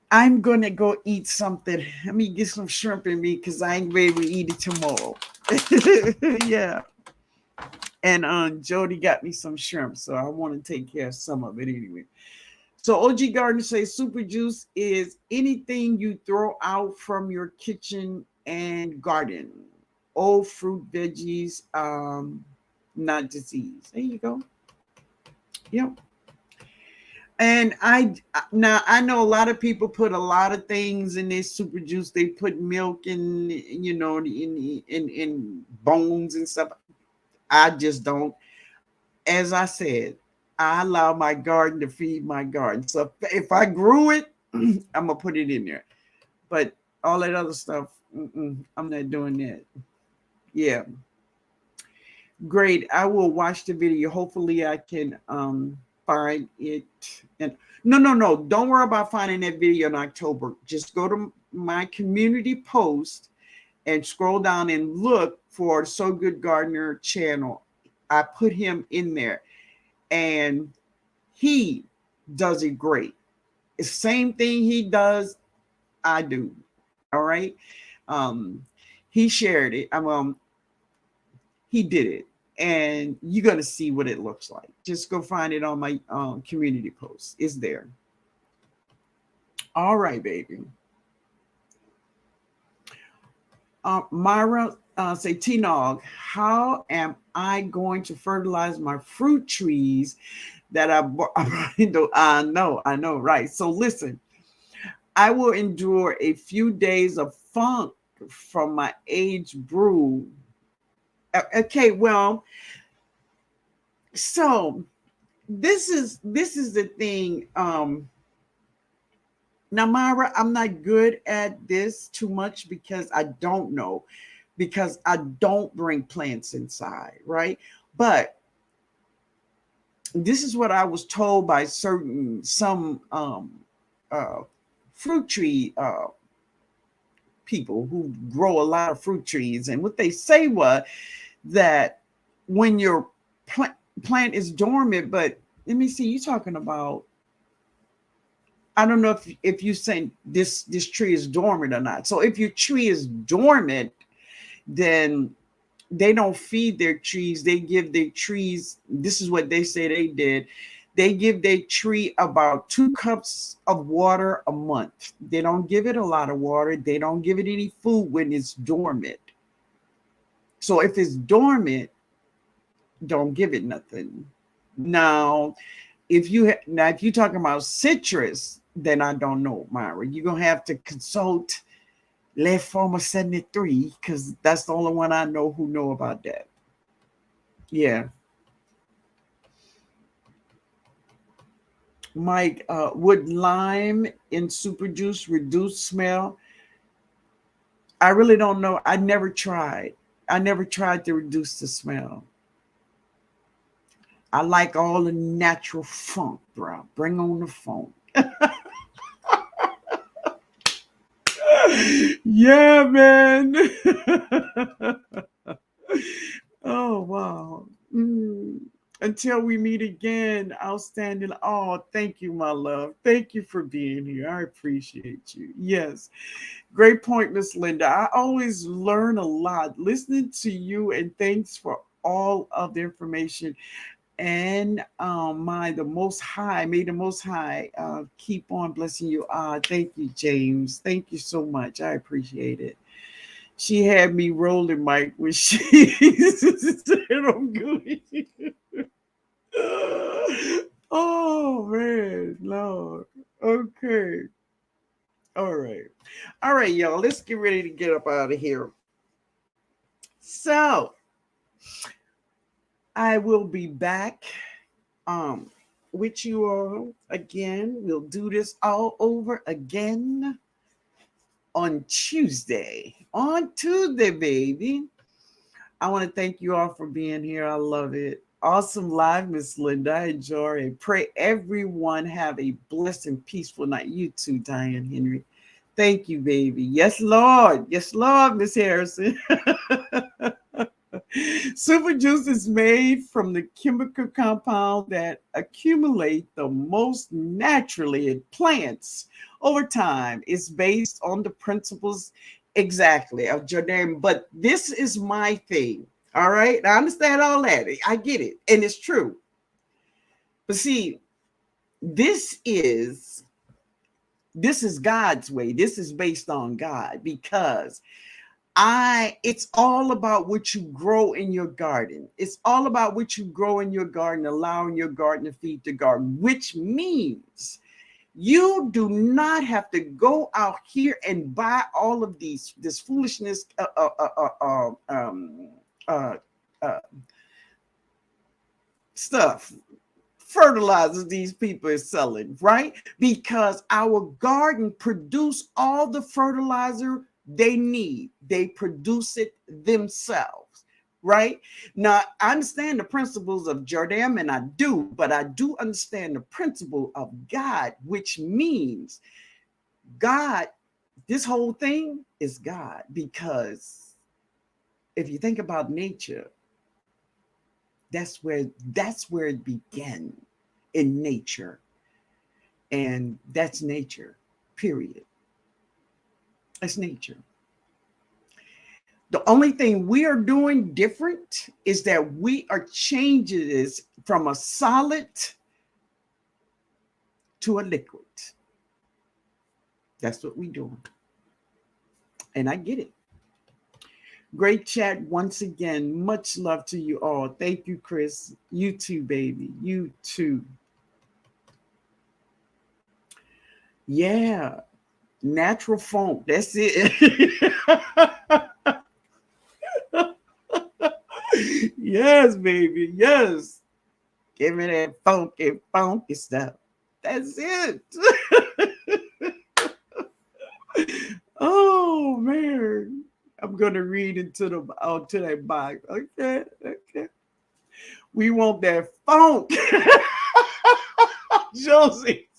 I'm gonna go eat something. Let me get some shrimp in me because I ain't ready to eat it tomorrow. Yeah. And Jody got me some shrimp, so I want to take care of some of it anyway. So OG Garden says super juice is anything you throw out from your kitchen and garden. Old fruit, veggies, not disease. There you go. Yep. And I know a lot of people put a lot of things in their super juice. They put milk in, in bones and stuff. I just don't. As I said, I allow my garden to feed my garden. So if I grew it, I'm gonna put it in there. But all that other stuff, I'm not doing that. Yeah. Great. I will watch the video. Hopefully I can find it. And no. Don't worry about finding that video in October. Just go to my community post and scroll down and look for So Good Gardener channel. I put him in there and he does it great. The same thing he does, I do. All right. He shared it. He did it, and you're gonna see what it looks like. Just go find it on my community post. It's there. All right, baby. Myra say, TNOG, how am I going to fertilize my fruit trees that I brought into? I know, right? So listen, I will endure a few days of funk from my aged brew. Okay, well, so this is the thing. Now, Myra, I'm not good at this too much because I don't know, because I don't bring plants inside, right? But this is what I was told by some uh, fruit tree people who grow a lot of fruit trees, and what they say was that when your plant is dormant, but let me see, you're talking about, I don't know if you saying this tree is dormant or not. So if your tree is dormant, then they don't feed their trees. They give their trees, this is what they say they did. They give their tree about 2 cups of water a month. They don't give it a lot of water. They don't give it any food when it's dormant. So if it's dormant, don't give it nothing. Now, if you're talking about citrus, then I don't know, Myra. You're gonna have to consult Le Former 73, because that's the only one I know who know about that. Yeah. Mike, would lime in super juice reduce smell? I really don't know. I never tried. I never tried to reduce the smell. I like all the natural funk, bro. Bring on the funk. Yeah, man. Oh, wow. Until we meet again, outstanding. Oh, thank you, my love. Thank you for being here. I appreciate you. Yes. Great point, Miss Linda. I always learn a lot listening to you, and thanks for all of the information. And may the most high keep on blessing you. Thank you, James. Thank you so much. I appreciate it. She had me rolling, Mike, when she said I'm good. Oh man, Lord. Okay. All right. All right, y'all. Let's get ready to get up out of here. So I will be back um with you all again. We'll do this all over again on Tuesday. On Tuesday, baby. I want to thank you all for being here. I love it. Awesome live, Miss Linda. I enjoy it. Pray everyone have a blessed and peaceful night. You too, Diane Henry. Thank you, baby. Yes, Lord. Yes, Lord, Miss Harrison. Super juice is made from the chemical compound that accumulate the most naturally in plants over time. It's based on the principles exactly of Jordan. But this is my thing. All right. I understand all that. I get it. And it's true. But see, this is God's way. This is based on God, because it's all about what you grow in your garden. It's all about what you grow in your garden, allowing your garden to feed the garden, which means you do not have to go out here and buy all of this foolishness uh, stuff, fertilizers these people are selling, right? Because our garden produce all the fertilizer they need. They produce it themselves, right? Now, I understand the principles of Jordan, and I do, but I do understand the principle of God, which means God, this whole thing is God, because if you think about nature, that's where it began, in nature. And that's nature, period. That's nature. The only thing we are doing different is that we are changing this from a solid to a liquid. That's what we're doing. And I get it. Great chat once again. Much love to you all. Thank you, Chris. You too, baby. You too. Yeah. Natural funk. That's it. Yes, baby. Yes. Give me that funky stuff. That's it. Oh man. I'm gonna read into to that box. Okay. We want that funk. Josie,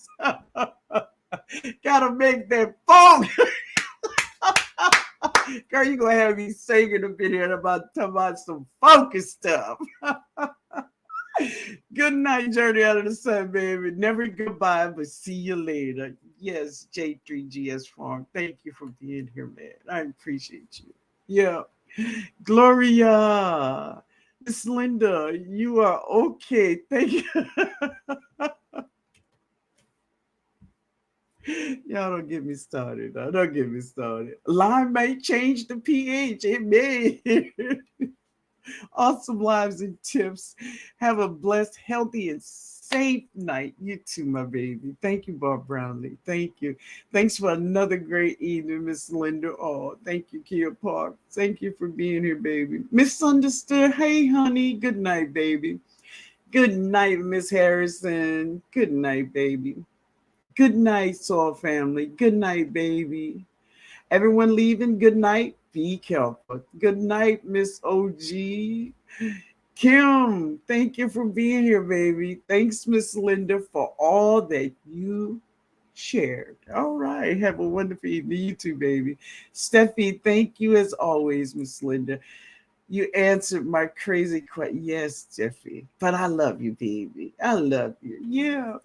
gotta make that funk. Girl, you gonna have me singing a bit here about talking about some funky stuff. Good night, journey out of the sun, baby. Never goodbye, but see you later. Yes, J3GS Farm. Thank you for being here, man. I appreciate you. Yeah. Gloria. Miss Linda, you are okay. Thank you. Y'all don't get me started. Don't get me started. Lime may change the pH. It may. Awesome lives and tips. Have a blessed, healthy, and safe night. You too, my baby. Thank you, Bob Brownlee. Thank you. Thanks for another great evening, Miss Linda. Oh, thank you, Kia Park. Thank you for being here, baby. Misunderstood. Hey, honey. Good night, baby. Good night, Miss Harrison. Good night, baby. Good night, Soul family. Good night, baby. Everyone leaving, good night. Be careful. Good night, Miss OG. Kim, thank you for being here, baby. Thanks, Miss Linda, for all that you shared. All right. Have a wonderful evening. You too, baby. Steffi, thank you as always, Miss Linda. You answered my crazy question. Yes, Steffi. But I love you, baby. I love you. Yeah.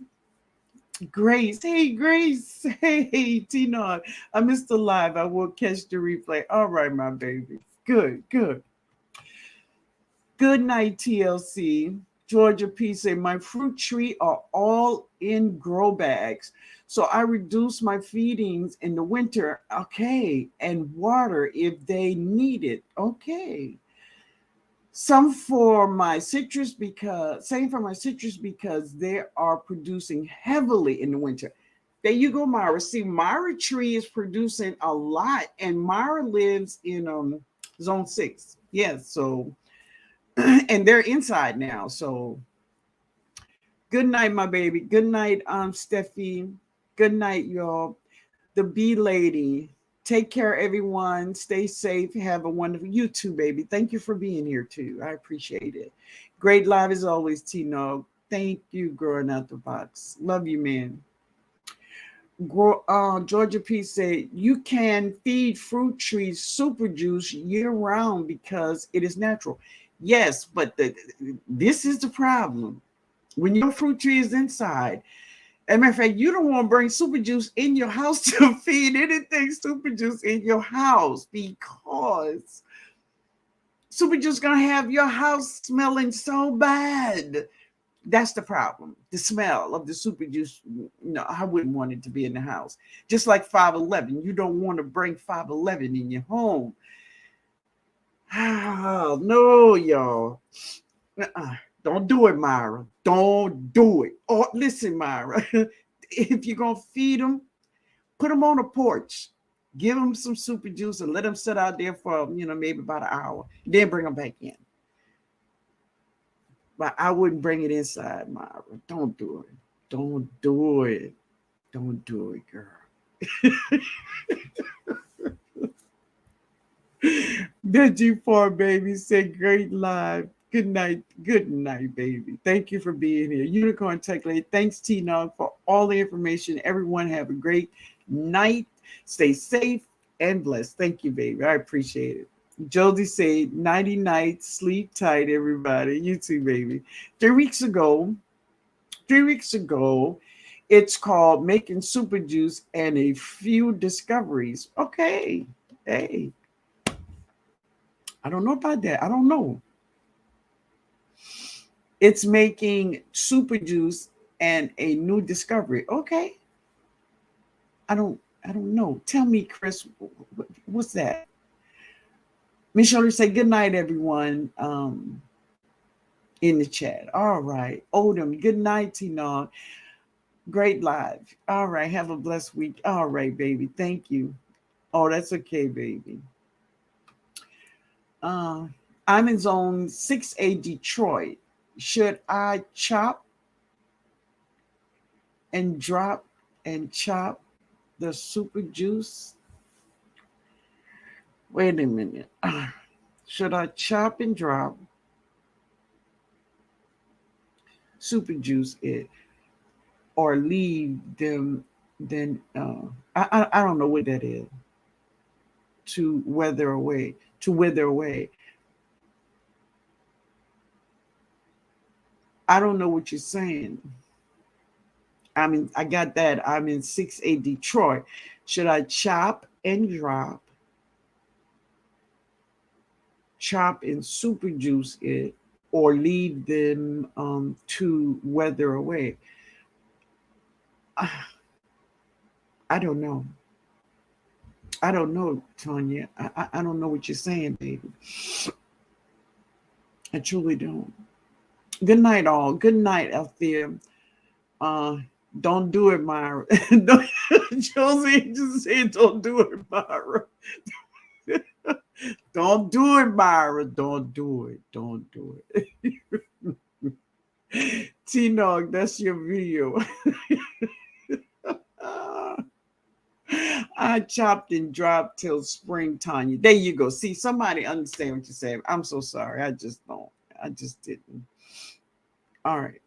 Grace, hey Grace, hey TNOG. I missed the live. I will catch the replay. All right, my baby. Good, good. Good night, TLC. Georgia P say my fruit tree are all in grow bags. So I reduce my feedings in the winter. Okay. And water if they need it. Okay. Some for my citrus because same for my citrus because they are producing heavily in the winter. There you go, Myra. See, Myra tree is producing a lot, and Myra lives in zone 6. Yes, so and they're inside now. So good night, my baby. Good night, Steffi. Good night, y'all. The bee lady. Take care, everyone. Stay safe. Have a wonderful you too, baby. Thank you for being here too. I appreciate it. Great live as always, Tino. Thank you, growing out the box. Love you, man. Georgia P said you can feed fruit trees super juice year round because it is natural. Yes, but this is the problem. When your fruit tree is inside, as a matter of fact, you don't want to bring super juice in your house to feed anything super juice in your house because super juice gonna have your house smelling so bad. That's the problem. The smell of the super juice. No, I wouldn't want it to be in the house. Just like 511, you don't want to bring 511 in your home. Oh, no, y'all. Uh-uh. Don't do it, Myra. Don't do it. Or listen, Myra, if you're going to feed them, put them on a porch. Give them some super juice and let them sit out there for, maybe about an hour. Then bring them back in. But I wouldn't bring it inside, Myra. Don't do it. Don't do it. Don't do it, girl. That G4 baby said great live. Good night, baby. Thank you for being here. Unicorn Tech Lady. Thanks, Tina, for all the information. Everyone have a great night. Stay safe and blessed. Thank you, baby. I appreciate it. Josie said, nighty night, sleep tight, everybody. You too, baby. 3 weeks ago, it's called Making Super Juice and a Few Discoveries. Okay. Hey. I don't know about that. I don't know. It's making super juice and a new discovery. Okay. I don't know. Tell me, Chris, what's that? Miss Shirley say good night, everyone. In the chat. All right. Odom, good night, Tina. Great live. All right. Have a blessed week. All right, baby. Thank you. Oh, that's okay, baby. I'm in zone 6A Detroit. Should I chop and drop and chop the super juice? Wait a minute. Should I chop and drop super juice it? or leave them, then I don't know what that is. To wither away, to wither away. I don't know what you're saying. I mean, I got that. I'm in 6A Detroit. Should I chop and super juice it, or leave them to weather away? I don't know. I don't know, Tanya. I don't know what you're saying, baby. I truly don't. Good night, all. Good night out there. Uh, don't do it, Myra. Josie just said, "Don't do it, Myra." Don't do it, Myra. Don't do it. Don't do it. TNOG, that's your video. I chopped and dropped till spring, Tanya. There you go. See, somebody understand what you're saying. I'm so sorry. I just don't. I just didn't. All right.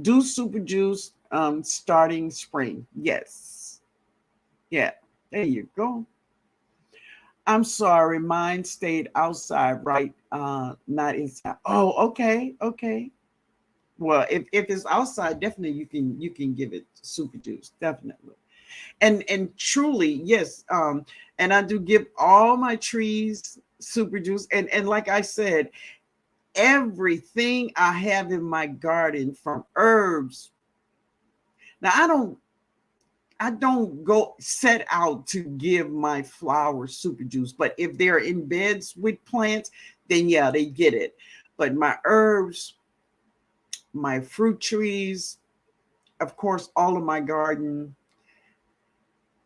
Do super juice starting spring. Yes. Yeah. There you go. I'm sorry. Mine stayed outside, right? Not inside. Oh, okay. Okay. Well, if it's outside, definitely you can give it super juice. Definitely. And truly, yes. And I do give all my trees super juice. And like I said, everything I have in my garden from herbs. Now I don't go set out to give my flowers super juice, but if they're in beds with plants, then yeah, they get it. But my herbs, my fruit trees, of course, all of my garden,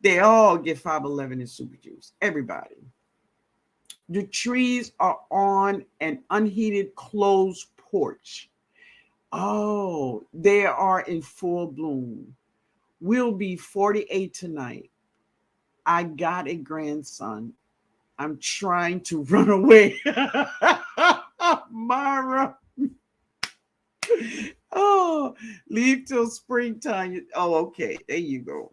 they all get 511 in super juice. Everybody. The trees are on an unheated closed porch. Oh, they are in full bloom. We'll be 48 tonight. I got a grandson. I'm trying to run away. Myra. Oh, leave till springtime. Oh, okay. There you go.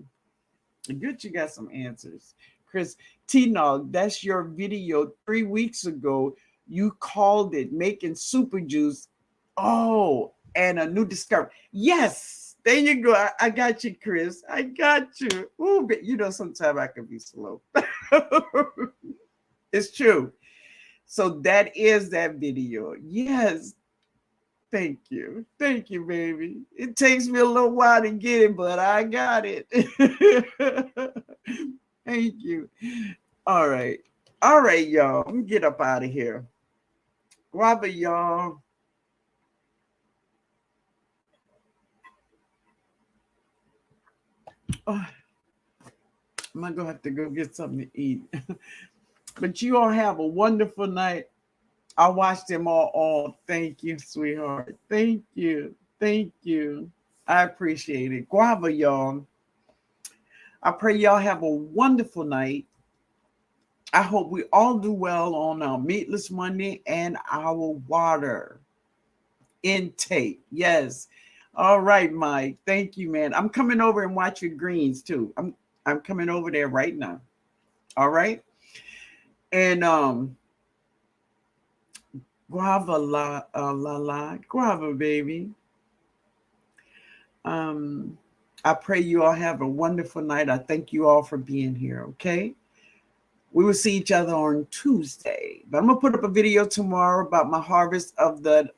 Good, you got some answers. Chris, TNOG, that's your video 3 weeks ago. You called it making super juice. Oh, and a new discovery. Yes, there you go. I got you, Chris. I got you. Ooh, but sometimes I can be slow. It's true. So that is that video. Yes. Thank you. Thank you, baby. It takes me a little while to get it, but I got it. Thank you. All right. All right, y'all. Let me get up out of here. Guava, y'all. Oh, I'm going to have to go get something to eat. But you all have a wonderful night. I watched them all. Thank you, sweetheart. Thank you. Thank you. I appreciate it. Guava, y'all. I pray y'all have a wonderful night. I hope we all do well on our Meatless Monday and our water intake. Yes. All right, Mike. Thank you, man. I'm coming over and watch your greens too. I'm coming over there right now. All right. And guava guava, baby. I pray you all have a wonderful night. I thank you all for being here. Okay. We will see each other on Tuesday. But I'm gonna put up a video tomorrow about my harvest of the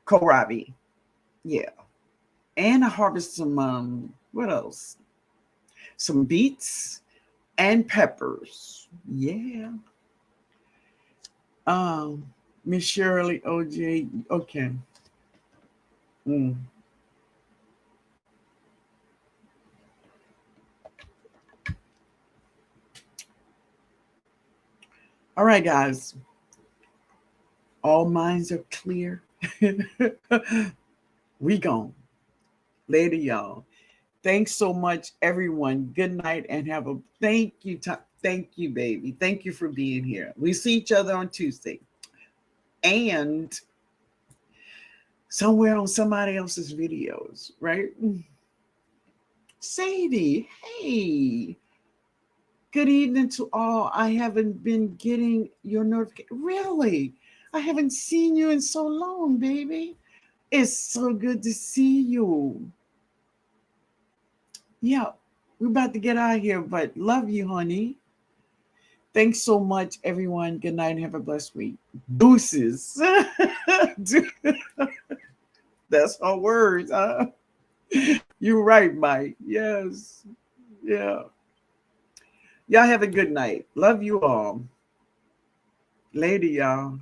kohlrabi. Yeah. And I harvest some what else? Some beets and peppers. Yeah. Miss Shirley, OJ. Okay. All right, guys. All minds are clear. We gone. Later, y'all. Thanks so much, everyone. Good night and have a thank you. Thank you, baby. Thank you for being here. We see each other on Tuesday. And somewhere on somebody else's videos, right? Sadie, hey, good evening to all. I haven't been getting your notification. Really? I haven't seen you in so long, baby. It's so good to see you. Yeah, we're about to get out of here, but love you, honey. Thanks so much, everyone. Good night and have a blessed week. Deuces. That's our words. Huh? You're right, Mike. Yes. Yeah. Y'all have a good night. Love you all. Later, y'all.